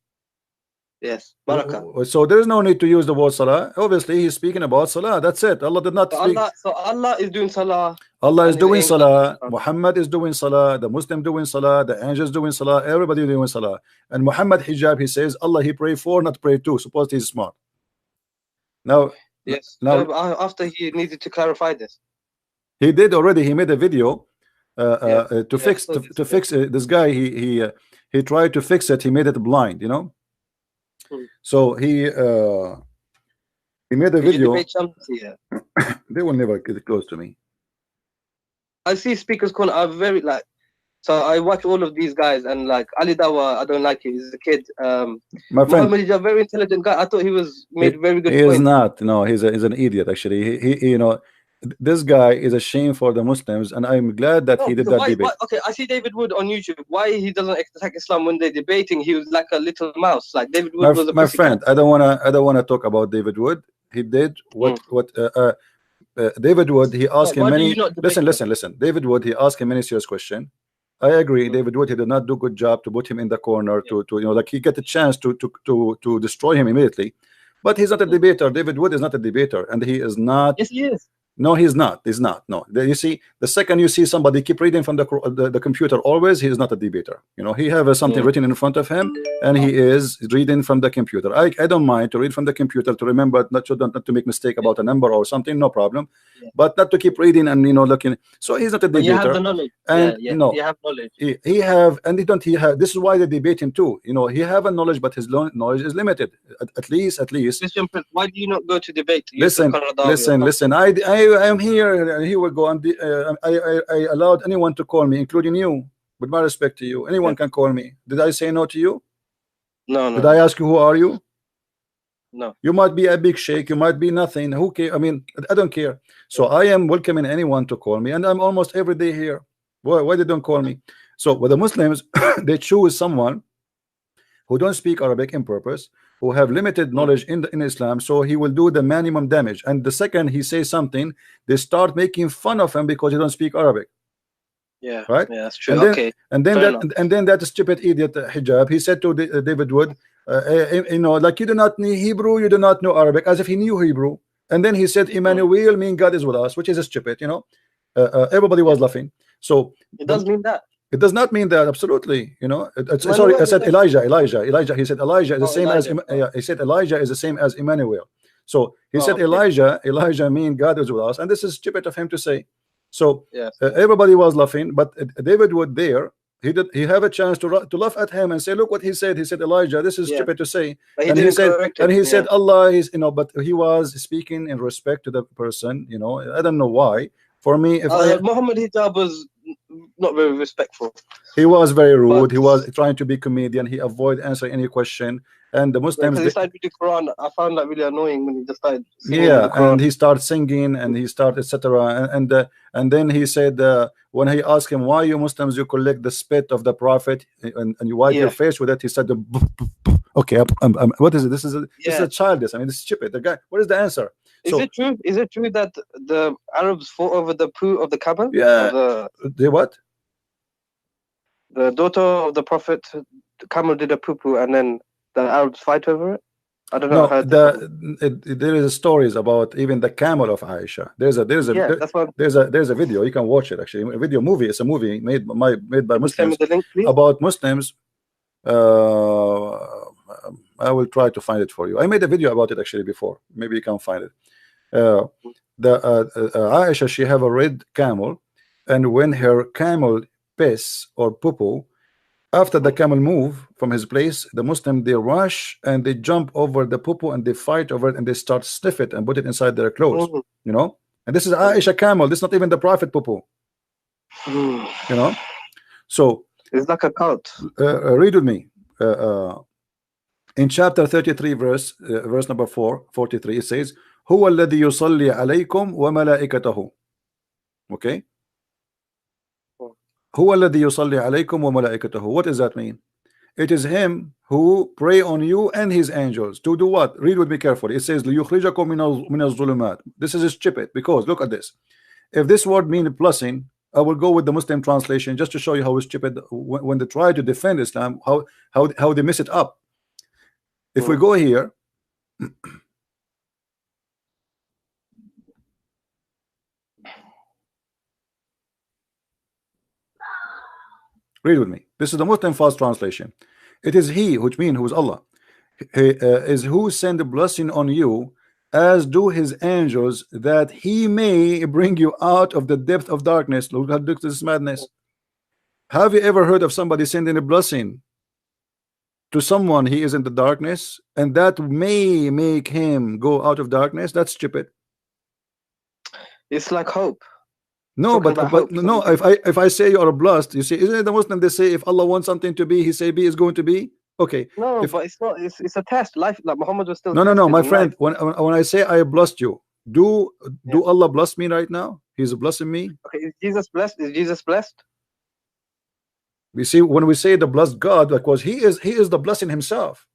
Yes, barakah. So there's no need to use the word salah. Obviously, he's speaking about salah. That's it. Allah did not speak. So Allah is doing salah. Allah is doing salah. Muhammad is doing salah. The Muslim doing salah. The angels doing salah. Everybody doing salah. And Muhammad hijab, he says Allah he pray for, not pray to. Suppose he's smart. Now, yes. Now, after he needed to clarify this, he did already. He made a video to fix this guy. He tried to fix it. He made it blind. You know. So he made a video. They will never get close to me. I see Speaker's Corner are very like. So I watch all of these guys, and like Ali Dawa, I don't like him. He's a kid. My friend, Muhammad is a very intelligent guy. I thought he was made very good. He is not. No, he's an idiot. Actually, he you know, this guy is a shame for the Muslims, and I'm glad that he did that debate. Okay, I see David Wood on YouTube. Why he doesn't attack Islam when they're debating? He was like a little mouse. Like David Wood was a my friend. I don't wanna talk about David Wood. He did what David Wood. He asked him many. Listen. David Wood. He asked him many serious questions. I agree. David Wood, he did not do a good job to put him in the corner, to like he get a chance to destroy him immediately. But he's not a debater. David Wood is not a debater, and he is not. Yes, he is. No, he's not. He's not. No, you see, the second you see somebody keep reading from the computer, always, he is not a debater. He have something written in front of him, and he is reading from the computer. I don't mind to read from the computer, to remember not to make mistake about a number or something, no problem. But not to keep reading and looking. So he's not a debater. You have the knowledge. And no, you have knowledge. He have, and he have. This is why they debate him too. He have a knowledge, but his knowledge is limited. At least. Christian Prince, why do you not go to debate? Listen. I am here. Here we go. I allowed anyone to call me, including you. With my respect to you, anyone can call me. Did I say no to you? No. Did I ask you who are you? No. You might be a big sheikh. You might be nothing. Who cares? I mean, I don't care. So I am welcoming anyone to call me, and I'm almost every day here. Why they don't call me? So with the Muslims, they choose someone who don't speak Arabic in purpose, who have limited knowledge in Islam, so he will do the minimum damage. And the second he says something, they start making fun of him because he don't speak Arabic. Yeah, right. Yeah, that's true. And then that stupid idiot Hijab, he said to David Wood, like, you do not know Hebrew, you do not know Arabic, as if he knew Hebrew. And then he said, Emmanuel mean God is with us, which is a stupid. Everybody was laughing. So it does mean that. It does not mean that, absolutely. Sorry, I said Elijah. He said Elijah is the same as he said Elijah is the same as Emmanuel. So he said Elijah mean God is with us, and this is stupid of him to say. So everybody was laughing, but David Wood there, he have a chance to laugh at him and say, look what he said. He said Elijah, this is stupid to say. And he said Allah is, but he was speaking in respect to the person. I don't know why. For me, if Muhammad Hijab was not very respectful. He was very rude. He was trying to be comedian. He avoid answering any question. And the Muslims, he started with the Quran. I found that really annoying when he just started singing. And he started singing, and he started etc. And then he said, when he asked him, why you Muslims you collect the spit of the Prophet and you wipe your face with it, he said, okay, what is it? This is a childish. I mean, this is stupid. The guy, what is the answer? Is it true? Is it true that the Arabs fought over the poo of the Kaaba? Yeah. The what? The daughter of the Prophet, the camel did a poo, and then the Arabs fight over it. I don't know. There is stories about even the camel of Aisha. There's a video. You can watch it actually. A video movie. It's a movie made by Muslims about Muslims. I will try to find it for you. I made a video about it actually before. Maybe you can find it. Aisha, she have a red camel, and when her camel piss or poo, after the camel move from his place, the Muslim, they rush and they jump over the poo and they fight over it and they start sniff it and put it inside their clothes. And this is Aisha camel. This is not even the Prophet poo. So it's like a cult. Read with me. In chapter 33, verse number 43, it says, هو الذي يصلي عليكم وملائكته. Okay. هو الذي يصلي عليكم وملائكته. What does that mean? It is him who pray on you and his angels. To do what? Read with me carefully. It says ليخرجكم من الظلمات. This is stupid, because look at this. If this word means blessing, I will go with the Muslim translation just to show you how stupid when they try to defend Islam, how they mess it up. If we go here, read with me. This is the Muslim fast translation. It is he, which means who is Allah, is who send a blessing on you, as do his angels, that he may bring you out of the depth of darkness. Look at this madness. Have you ever heard of somebody sending a blessing to someone he is in the darkness, and that may make him go out of darkness? That's stupid. It's like hope. No, but no. If I say you are blessed, you see, isn't it the Muslim? They say if Allah wants something to be, He say be is going to be. Okay. No, but it's not. It's a test. Life, like Muhammad was still. No, my friend. When I say I blessed you, Do Allah bless me right now? He's blessing me. Okay, is Jesus blessed? Is Jesus blessed? We see when we say the blessed God, because he is the blessing himself.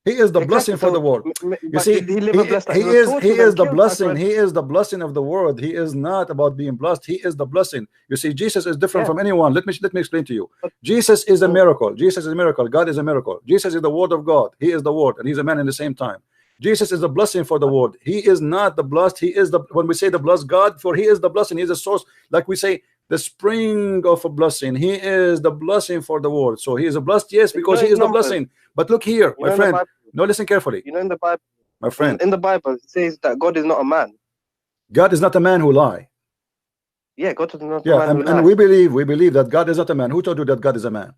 He is the blessing for the world. You see, did he live a blessed life? he is the blessing. He is the blessing of the world. He is not about being blessed. He is the blessing. You see, Jesus is different from anyone. Let me explain to you. Jesus is a miracle. Jesus is a miracle. God is a miracle. Jesus is the word of God. He is the word, and he's a man in the same time. Jesus is the blessing for the world. He is not the blessed. He is the, when we say the blessed God, for he is the blessing. He is the source. Like we say, the spring of a blessing. He is the blessing for the world. So he is a blessed, yes, because he is the blessing. But look here, my friend. No, listen carefully. You know, in the Bible, my friend, in the Bible, it says that God is not a man. God is not a man who lie. Yeah, God is not a man who lie. And we believe that God is not a man. Who told you that God is a man?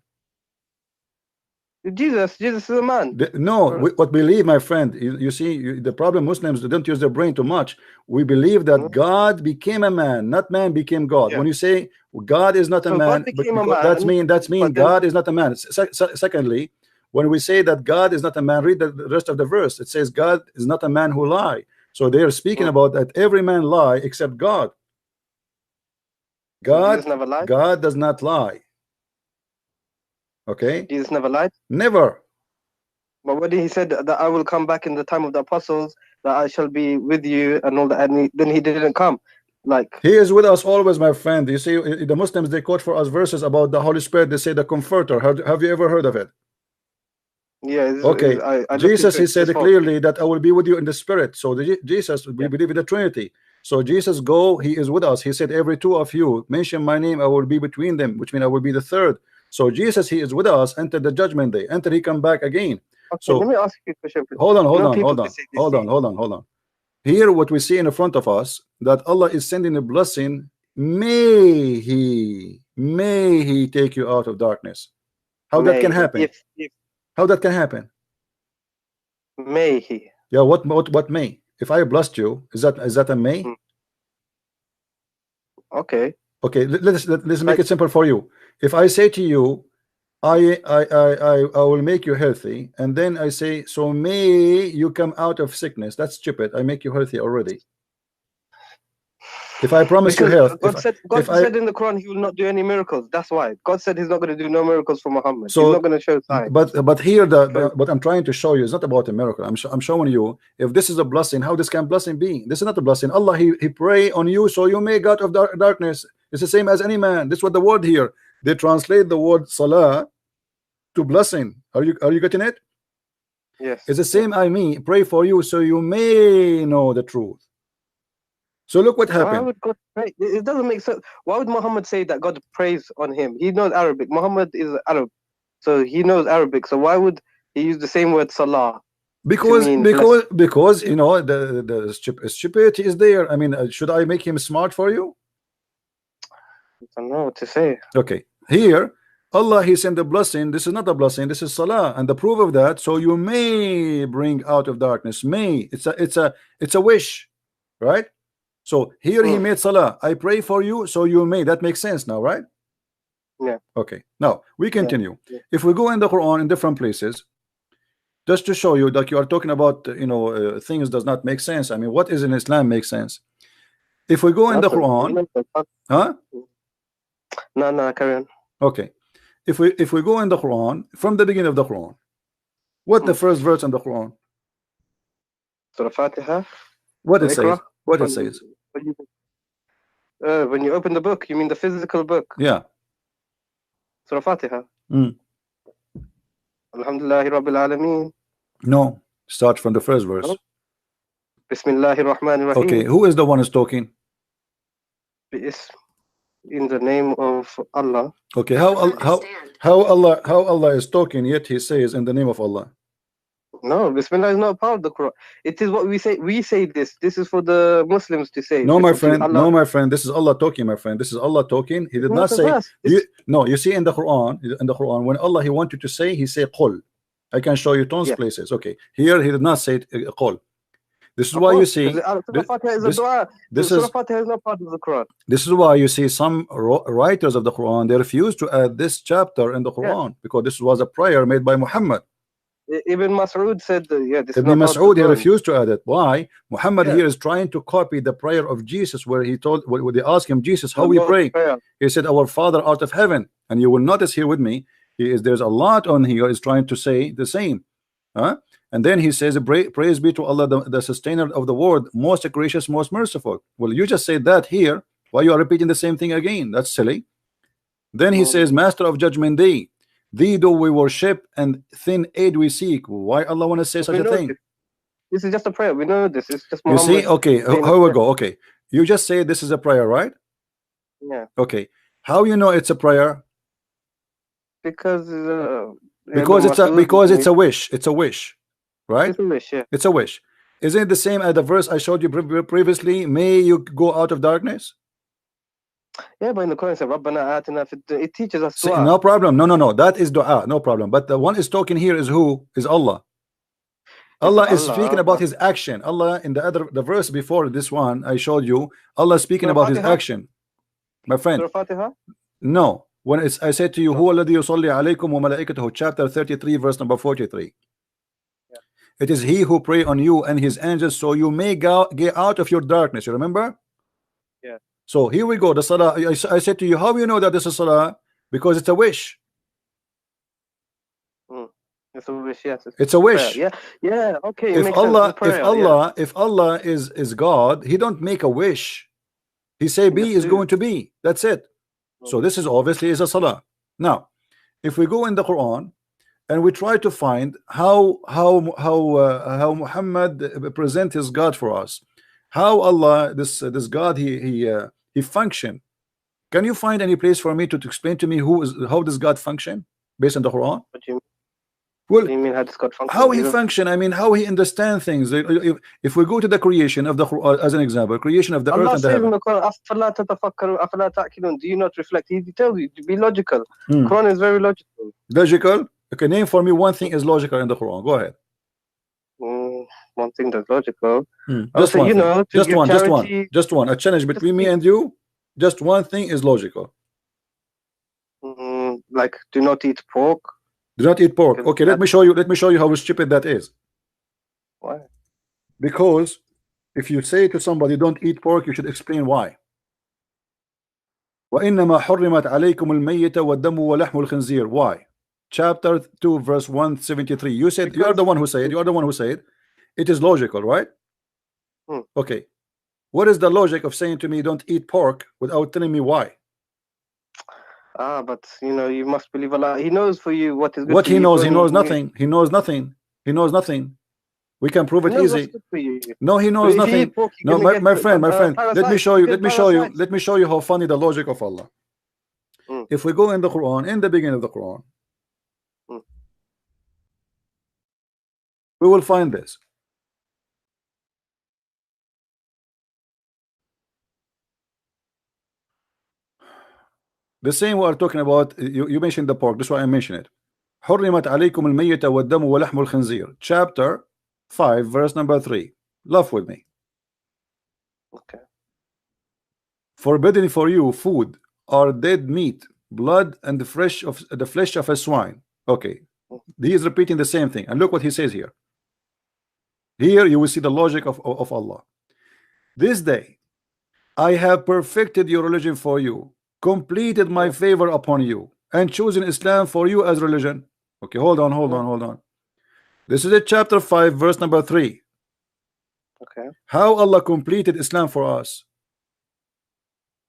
Jesus is a man. What believe, my friend, you see, the problem, Muslims, they don't use their brain too much. We believe that God became a man, not man became God. When you say God is not a man, that's mean God is not a man. Secondly, when we say that God is not a man, read the rest of the verse. It says God is not a man who lie. So they are speaking about that every man lie except God. God does not lie. Okay, Jesus never lied. Never. But when he said that I will come back in the time of the apostles, that I shall be with you and all that, and then he didn't come. Like, he is with us always, my friend. You see, the Muslims, they quote for us verses about the Holy Spirit. They say the Comforter. Have you ever heard of it? Yeah. Okay. Jesus, he said clearly that I will be with you in the Spirit. So Jesus, we believe in the Trinity. So Jesus go, he is with us. He said, every two of you mention my name, I will be between them, which means I will be the third. So Jesus, he is with us until the judgment day, until he come back again. Okay, so let me ask you a question. Hold on. Here, what we see in the front of us, that Allah is sending a blessing. May he take you out of darkness. How that can happen? How that can happen? May he? Yeah. What may? If I blessed you, is that a may? Okay. Okay. Let's make it simple for you. If I say to you, I will make you healthy, and then I say, so may you come out of sickness. That's stupid. I make you healthy already. If I promise you health, God said in the Quran he will not do any miracles. That's why God said he's not going to do no miracles for Muhammad. So, he's not going to show signs. But here what I'm trying to show you is not about a miracle. I'm showing you, if this is a blessing, how this can blessing be? This is not a blessing. Allah, he pray on you so you may go out of darkness. It's the same as any man. This is what the word here. They translate the word salah to blessing. Are you getting it? Yes. It's the same. I mean, pray for you so you may know the truth. So look what happened. Why would God pray? It doesn't make sense. Why would Muhammad say that God prays on him? He knows Arabic. Muhammad is Arab, so he knows Arabic. So why would he use the same word salah? Because you know the stupidity is there. I mean, should I make him smart for you? I don't know what to say. Okay, here Allah, he sent a blessing. This is not a blessing, this is salah, and the proof of that, so you may bring out of darkness. May, it's a wish, right? So here he made salah. I pray for you so you may. That makes sense now, right? Yeah. Okay, now we continue. If we go in the Quran in different places, just to show you that you are talking about things does not make sense. I mean, what is in Islam makes sense. If we go in the Quran, huh? No, carry on. Okay, if we go in the Quran from the beginning of the Quran, what the first verse in the Quran? Surah Fatiha. What it says? What it says? When you open the book, you mean the physical book? Yeah. Surah Fatiha. Alhamdulillahi Rabbil Alameen. No, start from the first verse. Bismillahir Rahmanir Rahim. Okay, who is the one who's talking? In the name of Allah. Okay, how Allah is talking, yet he says in the name of Allah. No, Bismillah is not part of the Quran. It is what we say. We say this. This is for the Muslims to say. No, my friend. No, my friend. This is Allah talking, my friend. This is Allah talking. He did not say. No, you see in the Quran, when Allah he wanted to say, he said qul. I can show you tons of places. Okay, here he did not say qul. This is why you see. Surah Fatiha is a dua. Surah Fatiha is not part of the Quran. This is why you see some writers of the Quran, they refuse to add this chapter in the Quran because this was a prayer made by Muhammad. Ibn Mas'ud said that, yeah, this Ibn is not part of Mas'ud, the he Quran. refused to add it. Why? Muhammad here is trying to copy the prayer of Jesus, where he told, when they asked him, Jesus, how we pray? He said, our Father art of heaven. And you will notice here with me, there's a lot on here is trying to say the same. And then he says, praise be to Allah, the sustainer of the world, most gracious, most merciful. Well, you just said that here. Why you are repeating the same thing again? That's silly. Then he says, master of judgment day, thee do we worship and thin aid we seek. Why Allah want to say such a thing? This is just a prayer. We know this. It's just Muhammad. You see, okay, how we go? Okay, you just say this is a prayer, right? Yeah. Okay, how you know it's a prayer? Because it's a wish. It's a wish, right? It's a wish, yeah. It's a wish. Isn't it the same as the verse I showed you previously? May you go out of darkness. Yeah, but in the Quran it says, Rabbana atina it teaches us dua. No problem. No. That is dua. No problem. But the one is talking here is who? Is Allah. Allah is speaking about his action. Allah in the verse before this one I showed you, Allah is speaking about his action. My friend. No. When I said to you, Huwa alladhi yusalli alaykum wa malaikatuhu, chapter 33, verse number 43. Yeah. It is he who pray on you and his angels, so you may get out of your darkness. You remember? Yeah. So here we go. The salah. I said to you, how you know that this is salah? Because it's a wish. It's a wish. Yes. It's a wish. Prayer. Yeah. Okay. If Allah is God, He don't make a wish. He say be is going to be. That's it. So this is obviously is a salah. Now, if we go in the Quran and we try to find how Muhammad present his God for us, how Allah this God he function. Can you find any place for me to explain to me how does God function based on the Quran? What do you mean? Well, what do you mean how he function? I mean, how he understand things. If we go to the creation of the Quran as an example, creation of the earth and the heaven. Do you not reflect? He tells you to be logical. Quran is very logical. Logical? Okay, name for me one thing is logical in the Quran. Go ahead. One thing that's logical. Just one. Just one. A challenge between me and you. Just one thing is logical. Like do not eat pork. Do not eat pork. Okay, let me show you how stupid that is. Why? Because if you say to somebody don't eat pork, you should explain why. وَإِنَّمَا حُرِّمَتْ عَلَيْكُمُ الْمَيِّتَ وَالدَّمُ وَلَحْمُ الْخِنْزِيرِ. Why? Chapter 2 verse 173. You said you are the one who said it is logical, right? Okay, what is the logic of saying to me don't eat pork without telling me why? But you must believe Allah. He knows for you what is good. What he knows? He knows nothing. He knows nothing. He knows nothing. We can prove it easy. No, he knows nothing. No, my friend. Let me show you how funny the logic of Allah. If we go in the Quran, in the beginning of the Quran, we will find this. The same we are talking about. You mentioned the pork. That's why I mentioned it. حرمت عليكم الميتة والدم ولحم الخنزير. Chapter 5 verse number 3. Laugh with me. Okay. Forbidden for you food are dead meat, blood, and the flesh of a swine. Okay. He is repeating the same thing. And look what he says here. Here you will see the logic of Allah. This day I have perfected your religion for you, completed my favor upon you, and chosen Islam for you as religion. Okay, hold on. This is chapter 5 verse number 3. Okay. How Allah completed Islam for us.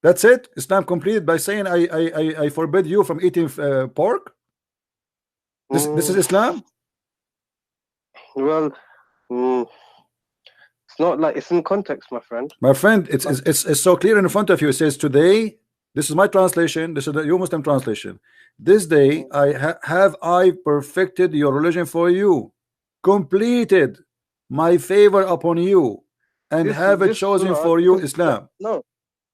That's it. Islam completed by saying I forbid you from eating pork. This is Islam. Well, it's not like it's in context, my friend. My friend, it's so clear in front of you. It says today. This is my translation. This is the Muslim translation. This day have I perfected your religion for you, completed my favor upon you, and have it chosen for you Islam. No,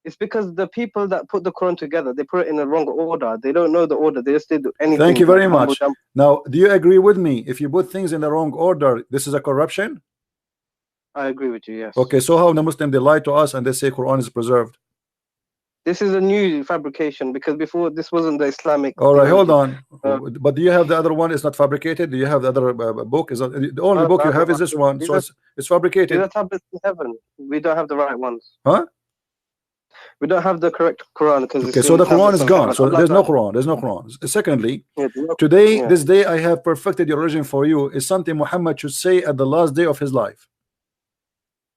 it's because the people that put the Quran together, they put it in the wrong order. They don't know the order. They just did anything. Thank you very much. Now, do you agree with me? If you put things in the wrong order, this is a corruption. I agree with you. Yes. Okay, so how the Muslim they lie to us and they say Quran is preserved? This is a new fabrication because before this wasn't the Islamic. All right, hold on. But do you have the other one? It's not fabricated. Do you have the other book? Is the only book you have is this one? So it's fabricated. These are tablets in heaven. We don't have the right ones. Huh? We don't have the correct Quran because okay. So the Quran is gone. So there's no Quran. There's no Quran. Secondly, today, this day I have perfected your religion for you is something Muhammad should say at the last day of his life.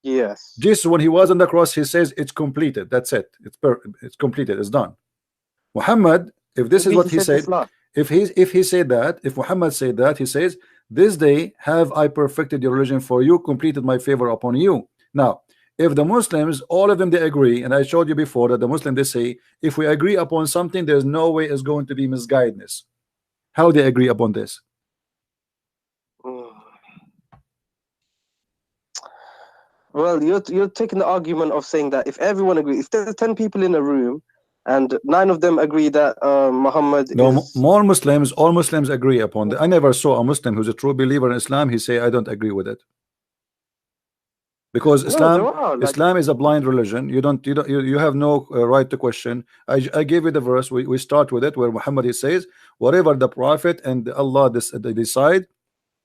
Yes. Jesus, when he was on the cross, he says it's completed. That's it. It's completed. It's done. Muhammad, if this is what he said, if he said that, if Muhammad said that, he says, this day have I perfected your religion for you, completed my favor upon you. Now, if the Muslims, all of them, they agree, and I showed you before that the Muslim, they say, if we agree upon something, there's no way it's going to be misguidedness. How they agree upon this? Well, you're taking the argument of saying that if everyone agrees, if there's 10 people in a room and 9 of them agree that Muhammad is... more Muslims, all Muslims agree upon that. I never saw a Muslim who's a true believer in Islam, he say, I don't agree with it. Because Islam is a blind religion. You have no right to question. I gave you the verse. We start with it where Muhammad, he says, whatever the Prophet and Allah they decide,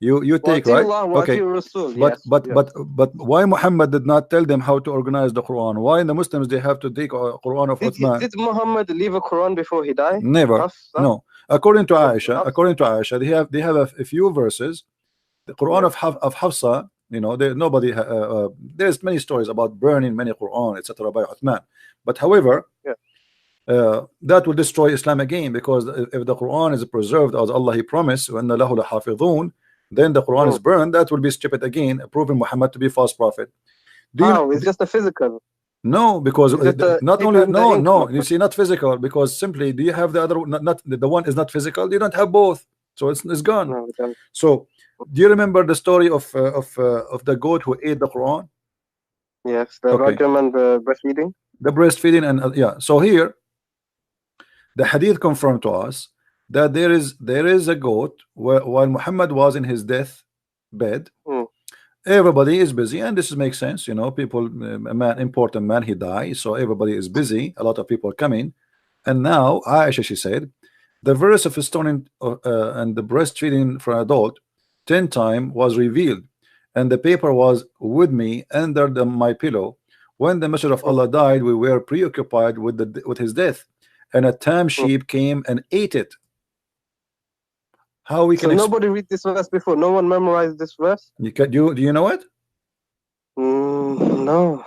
you take, right? Okay. But why Muhammad did not tell them how to organize the Quran? Why the Muslims they have to take a Quran of Uthman? Did Muhammad leave a Quran before he died? Never. No. According to Aisha, they have a few verses. The Quran of Hafsa, you know, there's many stories about burning many Quran, etc. by Uthman. But however, that will destroy Islam again, because if the Quran is preserved as Allah He promised, وَأَنَّ لَهُ لَحَافِظُونَ, then the Quran is burned, that will be stupid again, proving Muhammad to be false prophet. It's just a physical. No, because not only no, you see, not physical, because simply, do you have the other? Not the one is not physical. You don't have both, so it's gone. No, so, do you remember the story of the goat who ate the Quran? Yes, the rajam and the breastfeeding. The breastfeeding and yeah. So here, the hadith confirmed to us that there is a goat while Muhammad was in his death bed. Everybody is busy, and this makes sense, you know. People, important man, he died, so everybody is busy. A lot of people coming, and now Aisha, she said, the verse of stoning and the breastfeeding for an adult 10 times was revealed, and the paper was with me under my pillow. When the Messenger of Allah died, we were preoccupied with his death, and a tam sheep came and ate it. How we can? So nobody read this verse before. No one memorized this verse. Do you know it? No.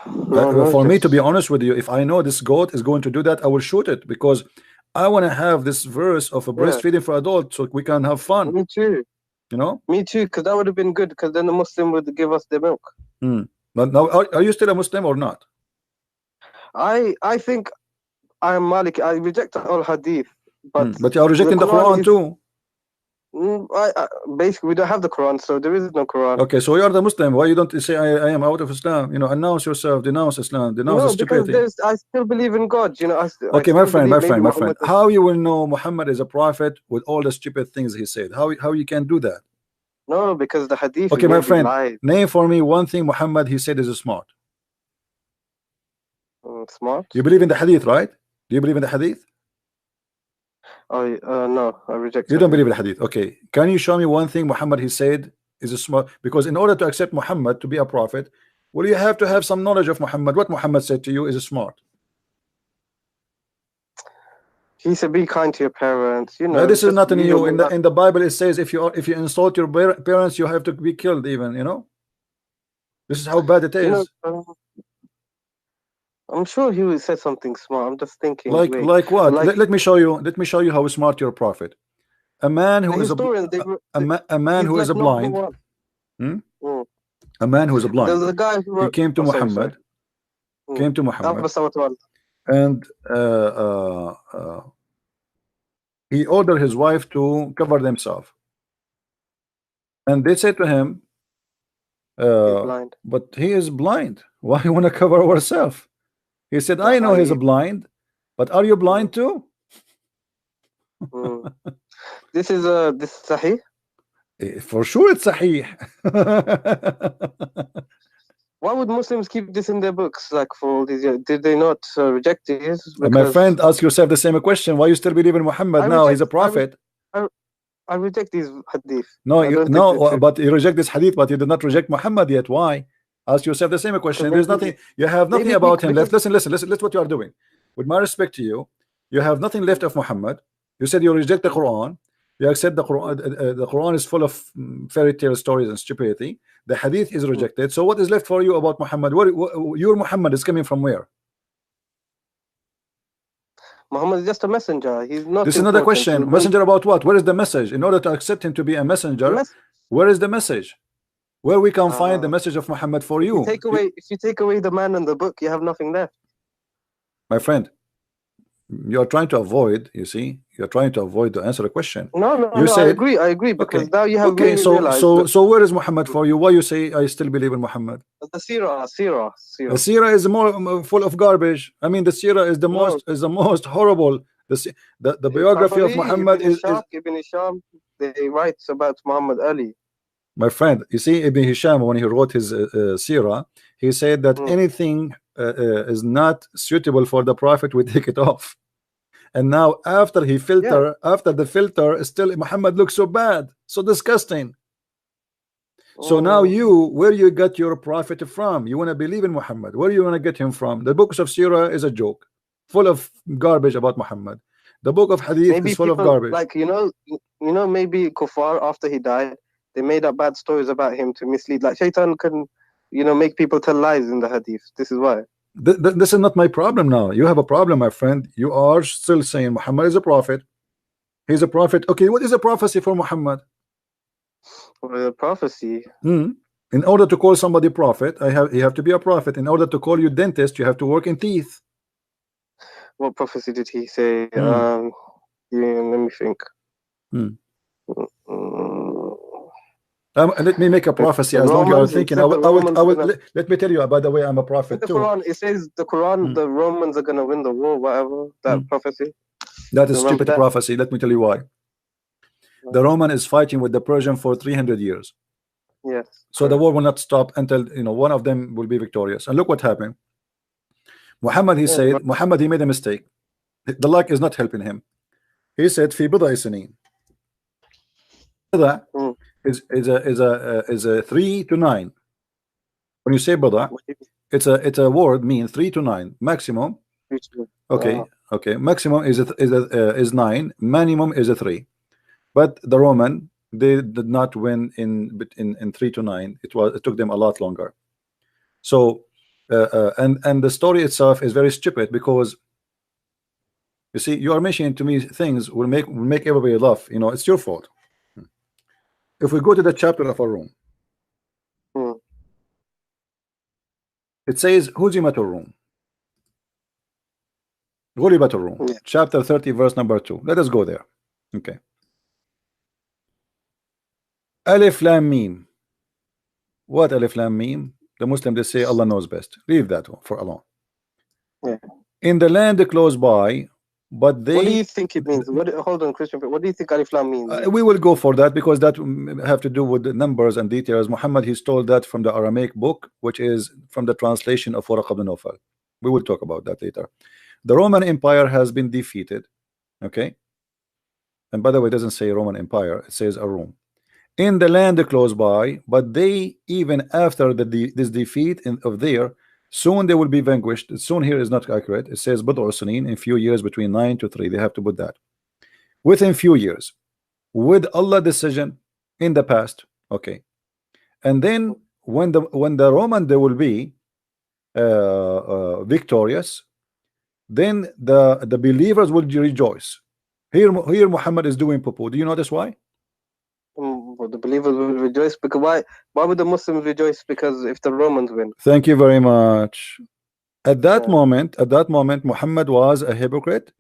For me, to be honest with you, if I know this goat is going to do that, I will shoot it, because I want to have this verse of a breastfeeding for adults, so we can have fun. Me too. You know? Me too, because that would have been good, because then the Muslim would give us the milk. But now, are you still a Muslim or not? I think I am Malik. I reject all hadith, but you are rejecting the Quran too. Basically, we don't have the Quran, so there is no Quran. Okay, so you are the Muslim. Why you don't say I am out of Islam? You know, announce yourself, denounce Islam, denounce stupidity. I still believe in God. You know. Okay, my friend. How you will know Muhammad is a prophet with all the stupid things he said? How you can do that? No, because the hadith. Okay, my friend. Name for me one thing Muhammad he said is smart. Smart. You believe in the hadith, right? Do you believe in the hadith? No, I reject it. You don't believe in the hadith. Okay, can you show me one thing Muhammad he said is a smart? Because in order to accept Muhammad to be a prophet, well, you have to have some knowledge of Muhammad. What Muhammad said to you is smart. He said, "Be kind to your parents." You know, this is not new. In the Bible, it says if you insult your parents, you have to be killed. Even, you know, this is how bad it is. I'm sure he would say something smart. I'm just thinking. Like what? Let me show you. Let me show you how smart your prophet. A man who is a man who is a blind. A man who is a blind. There's a guy who he came to Muhammad. Came to Muhammad. And he ordered his wife to cover themselves. And they said to him, but he is blind. Why you want to cover ourselves? He said, I know he's blind, but are you blind too? This is Sahih? For sure it's Sahih. Why would Muslims keep this in their books like for all these years? Did they not reject this? My friend, ask yourself the same question. Why you still believe in Muhammad now? He's a prophet. I reject these hadith. No, but you reject this hadith, but you do not reject Muhammad yet. Why? Ask yourself the same question. There's nothing. You have nothing about him left. Listen. Listen what you are doing. With my respect to you, you have nothing left of Muhammad. You said you reject the Quran. You accept the Quran. The Quran is full of fairy tale stories and stupidity. The hadith is rejected. So what is left for you about Muhammad? Your Muhammad is coming from where? Muhammad is just a messenger. He's not. This is another question. Messenger about what? Where is the message? In order to accept him to be a messenger, where is the message? Where we can find the message of Muhammad for you? If you take away the man and the book, you have nothing left. My friend, you are trying to avoid. You see, you are trying to avoid to answer the question. No, I agree. Because now you have okay. So where is Muhammad for you? Why you say I still believe in Muhammad? The Sirah. The Sirah is more full of garbage. I mean, the Sirah is the most horrible. The biography of Muhammad is Ibn Hisham. They write about Muhammad Ali. My friend, you see, Ibn Hisham, when he wrote his Sirah, he said that anything is not suitable for the Prophet, we take it off. And now after he filter, after the filter, still Muhammad looks so bad, so disgusting. So now where you got your Prophet from? You want to believe in Muhammad. Where you want to get him from? The books of Sirah is a joke, full of garbage about Muhammad. The book of Hadith is full of garbage. Like maybe Kuffar, after he died, they made up bad stories about him to mislead. Like Shaitan can, make people tell lies in the Hadith. This is why. This is not my problem now. You have a problem, my friend. You are still saying Muhammad is a prophet. He's a prophet. Okay, what is a prophecy for Muhammad? A prophecy. In order to call somebody prophet, you have to be a prophet. In order to call you dentist, you have to work in teeth. What prophecy did he say? Let me think. Let me make a prophecy. As long as you are thinking, let me tell you. By the way, I'm a prophet too. Quran, it says the Quran, the Romans are gonna win the war. Whatever that prophecy. That is stupid prophecy. Let me tell you why. The Roman is fighting with the Persian for 300 years. Yes. So the war will not stop until one of them will be victorious. And look what happened. Muhammad, he said, Muhammad, he made a mistake. The luck is not helping him. He said, "Fi bid'a sinin." Bid'a is a 3 to 9. When you say bid'a, it's a word means 3 to 9 maximum. Okay, maximum is 9, minimum is a 3. But the Roman, they did not win in 3 to 9. It took them a lot longer. So and the story itself is very stupid, because you see, you are mentioning to me things will make everybody laugh. It's your fault. If we go to the chapter of a room, it says Huzimat al-Rum. Ghulibat al-Rum, chapter 30, verse number 2. Let us go there. Okay. Alif Lam Mim. What Alif Lam Mim? The Muslim, they say Allah knows best. Leave that one for Allah. In the land close by, but they. What do you think it means? Hold on, Christian. What do you think Alif Lam means? We will go for that, because that have to do with the numbers and details. Muhammad, he stole that from the Aramaic book, which is from the translation of Waraq ibn Nawfal. We will talk about that later. The Roman Empire has been defeated. Okay. And by the way, it doesn't say Roman Empire, it says Arum. In the land close by, but they, even after this defeat of there, soon they will be vanquished. Soon here is not accurate. It says Bad'u Sinin, in few years, between 9 to 3. They have to put that. Within few years. With Allah decision in the past. Okay. And then when the Roman, they will be victorious, then the believers will rejoice. Here Muhammad is doing poo-poo. Do you notice why? The believers will rejoice because why would the Muslims rejoice? Because if the Romans win. Thank you very much. At that moment, Muhammad was a hypocrite,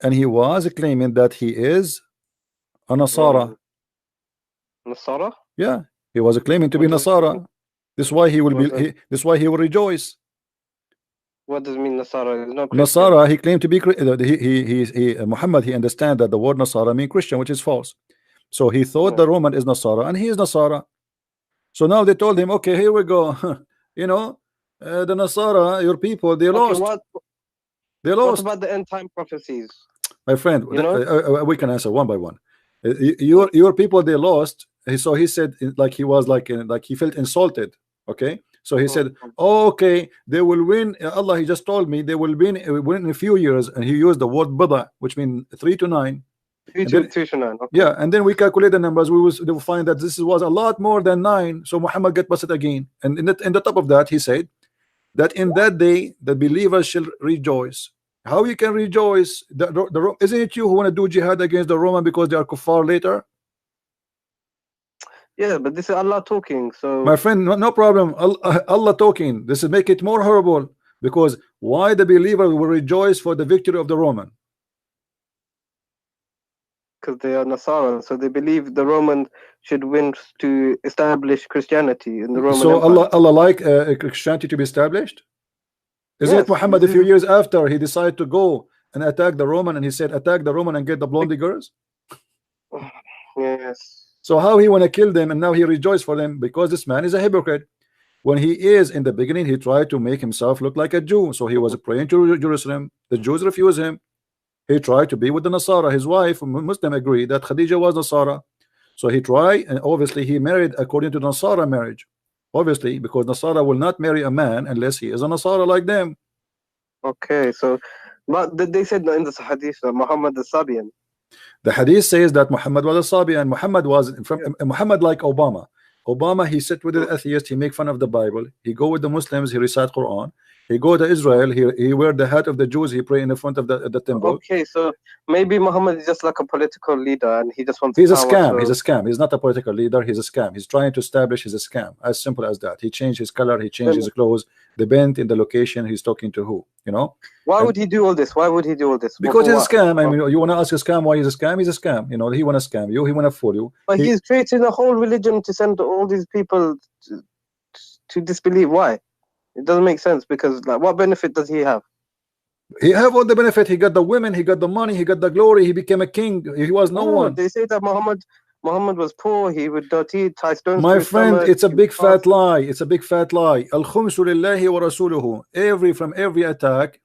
and he was claiming that he is a Nasara. Nasara? Yeah, he was claiming to be Nasara. This is why he will be. This is why he will rejoice. What does it mean, Nasara? No Nasara, he claimed to be Muhammad. He understand that the word Nasara means Christian, which is false. So he thought the Roman is Nasara, and he is Nasara. So now they told him, okay, here we go. The Nasara, your people, they lost. They lost. What about the end time prophecies? My friend, we can answer one by one. Your people, they lost. So he said, like he was like he felt insulted. Okay, so he said, oh, okay, they will win. Allah, he just told me they will win in a few years, and he used the word bada, which means 3 to 9. 3 to 9. Okay. Yeah, and then we calculate the numbers. They will find that this was a lot more than 9. So Muhammad get busted again. And in the top of that, he said that in that day the believers shall rejoice. How you can rejoice? Isn't it you who want to do jihad against the Roman because they are kuffar later? Yeah, but this is Allah talking. So my friend, no problem. Allah talking. This is make it more horrible, because why the believer will rejoice for the victory of the Roman? Because they are Nasara, so they believe the Romans should win to establish Christianity in the Roman Empire. Allah like Christianity to be established? Isn't it Muhammad a few years after he decided to go and attack the Roman, and he said attack the Roman and get the blondie girls? Yes. So how he want to kill them, and now he rejoice for them? Because this man is a hypocrite. When he is in the beginning, he tried to make himself look like a Jew, so he was praying to Jerusalem. The Jews refused him. He tried to be with the Nasara. His wife, Muslim, agreed that Khadija was Nasara, so he tried, and obviously he married according to the Nasara marriage, obviously, because Nasara will not marry a man unless he is a Nasara like them. Okay, so but they said in the hadith that Muhammad is Sabian. The hadith says that Muhammad was a Sabi, and Muhammad was from Muhammad like Obama. Obama, he sit with the atheist, he make fun of the Bible. He go with the Muslims, he recite Quran. He go to Israel, he wear the hat of the Jews, he pray in the front of the temple. Okay, so maybe Muhammad is just like a political leader, and he just wants. He's a scam. So... He's a scam. He's not a political leader. He's a scam. He's trying to establish he's a scam. As simple as that. He changed his color. He changed his clothes. The bent in the location. He's talking to who? You know. Why would he do all this? Why would he do all this? Because he's a scam. I mean, you want to ask a scam why he's a scam? He's a scam. You know, he want to scam you. He want to fool you. But he's creating a whole religion to send all these people to disbelieve. Why? It doesn't make sense, because like, what benefit does he have? He have all the benefit. He got the women, he got the money, he got the glory, he became a king. He was no one. They say that Muhammad was poor, he would tie stones. My friend, it's a big fat lie. It's a big fat lie. Al-khumsu lillahi wa rasuluhu. From every attack,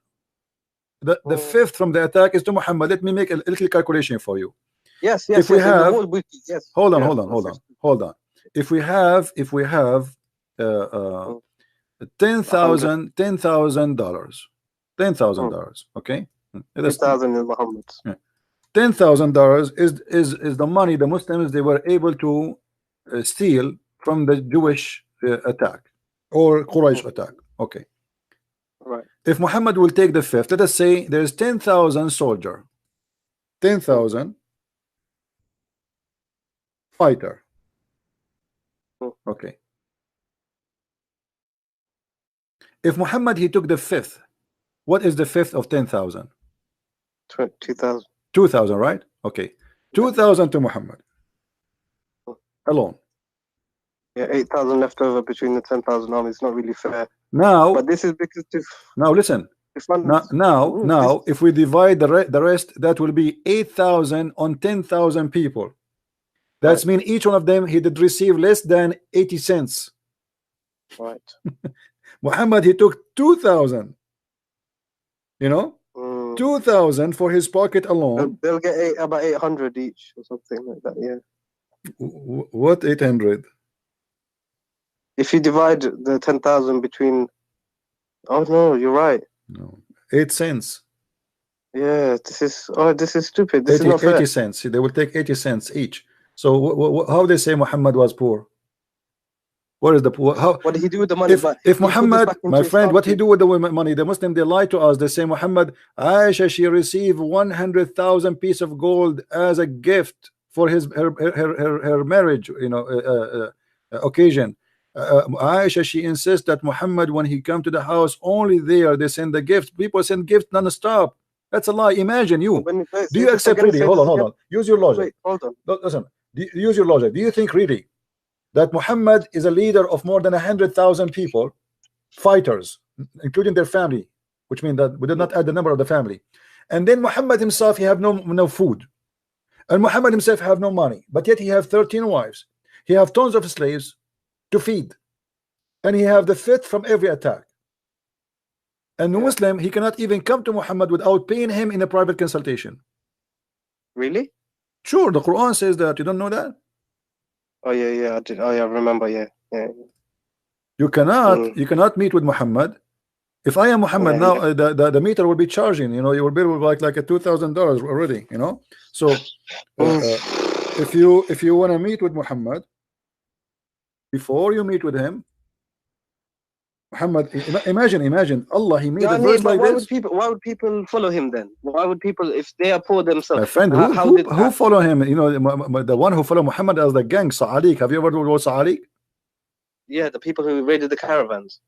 the fifth from the attack is to Muhammad. Let me make a little calculation for you. Yes. If we have, yes. Hold on. If we have $10,000, okay, $10,000 in Muhammad. $10,000 is the money the Muslims they were able to steal from the Jewish attack or Quraysh attack. Okay, right. If Muhammad will take the fifth, let us say there's 10,000 soldier, 10,000 fighter. Okay. If Muhammad he took the fifth, what is the fifth of 10,000? 2,000. 2,000, right? Okay, 2,000 to Muhammad alone. Yeah, 8,000 left over between the 10,000 armies. It's not really fair. Now, but this is because now listen. Now, if we divide the rest, that will be 8,000 on 10,000 people. That's mean each one of them he did receive less than 80 cents. Right. Muhammad he took 2,000. You know, 2,000 for his pocket alone. They'll get about 800 each or something like that. Yeah. What 800? If you divide the 10,000 between, oh no, you're right. No, 8 cents. Yeah, this is stupid. This 80, is not fair. 80 cents. They will take 80 cents each. So how they say Muhammad was poor? What is the poor? What did he do with the money? If Muhammad, my friend, what he do with the money? The Muslim they lie to us. They say Muhammad, Aisha, she received 100,000 piece of gold as a gift for her marriage, you know, occasion. Aisha, she insists that Muhammad, when he come to the house, only there they send the gift. People send gifts non-stop. That's a lie. Imagine you. Do you accept really? Hold on. Use your logic. Wait, hold on. Listen. Use your logic. Do you think really that Muhammad is a leader of more than 100,000 people, fighters, including their family, which means that we did not add the number of the family, and then Muhammad himself he have no food, and Muhammad himself have no money, but yet he have 13 wives, he have tons of slaves to feed, and he have the fifth from every attack, and the Muslim he cannot even come to Muhammad without paying him in a private consultation. Really? Sure, the Quran says that. You don't know that? Oh yeah, I did. Oh yeah, I remember. Yeah. You cannot meet with Muhammad. If I am Muhammad now, the meter will be charging. You know, your bill will be like a $2,000 already. You know, so if you want to meet with Muhammad, before you meet with him, Muhammad, imagine Allah, he made a verse like this. Why would people follow him then? Why would people, if they are poor themselves? My friend, who follow him? You know, the one who follow Muhammad as the gang, Sa'alik. Have you ever heard of Sa'alik? Yeah, the people who raided the caravans.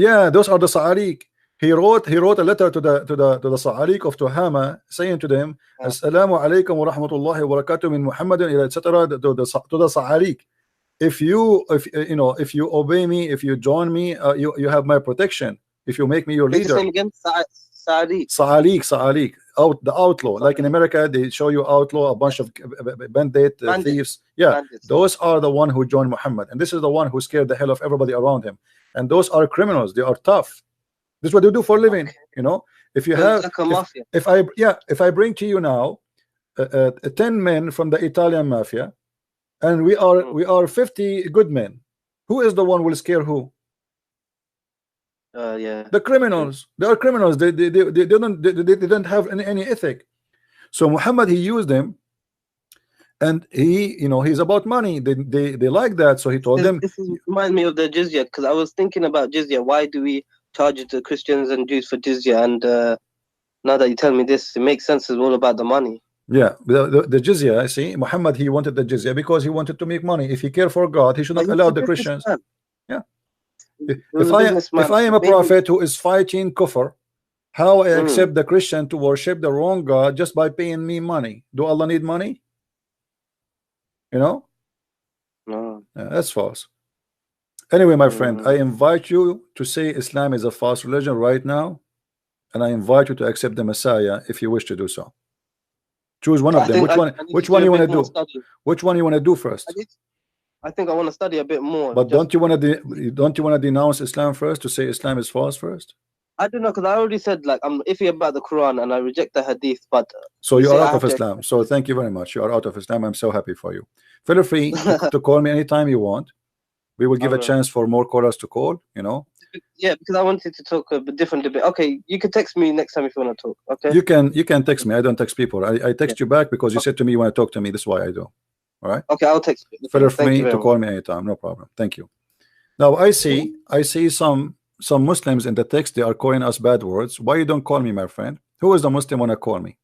Yeah, those are the Sa'alik. He wrote a letter to the Sa'alik of Tuhama, saying to them, Assalamu alaikum wa rahmatullahi wa barakatuh min Muhammadin, etc. to the Sa'alik. If you obey me, if you join me, you have my protection. If you make me your leader. Again, Sa'alik, the outlaw. Like in America, they show you outlaw, a bunch of bandit thieves. Yeah, bandits. Those are the one who joined Muhammad, and this is the one who scared the hell of everybody around him. And those are criminals. They are tough. This is what they do for a living. You know, if you have, like a mafia. If I bring to you now 10 men from the Italian mafia, and we are 50 good men, who is the one who will scare who? Yeah, the criminals. They are criminals. They don't have any ethic. So Muhammad, he used them, and he's about money. They like that, so he told them. This reminds me of the jizya, because I was thinking about jizya. Why do we charge the Christians and Jews for jizya? And now that you tell me this, it makes sense. It's all about the money. Yeah, the jizya. See, Muhammad, he wanted the jizya because he wanted to make money. If he cared for God, he should not allow the Christians. Yeah. If I am a prophet who is fighting kufr, how I accept the Christian to worship the wrong God just by paying me money? Do Allah need money? You know? No. That's false. Anyway, my friend, I invite you to say Islam is a false religion right now, and I invite you to accept the Messiah if you wish to do so. Choose one of them. Which one you want to do? Which one you want to do first? I think I want to study a bit more. But don't you want to denounce Islam first, to say Islam is false first? I don't know, because I already said, like, I'm iffy about the Quran and I reject the Hadith. But so you are out of Islam. So thank you very much. You are out of Islam. I'm so happy for you. Feel free to call me anytime you want. We will give a chance for more callers to call. You know. Yeah, because I wanted to talk a different debate. Okay, you can text me next time if you want to talk. Okay. You can text me. I don't text people. I text you back because you said to me you want to talk to me. That's why I do. All right. Okay, I'll text you. Feel free to call me anytime. No problem. Thank you. Now I see some Muslims in the text. They are calling us bad words. Why you don't call me, my friend? Who is the Muslim want to call me?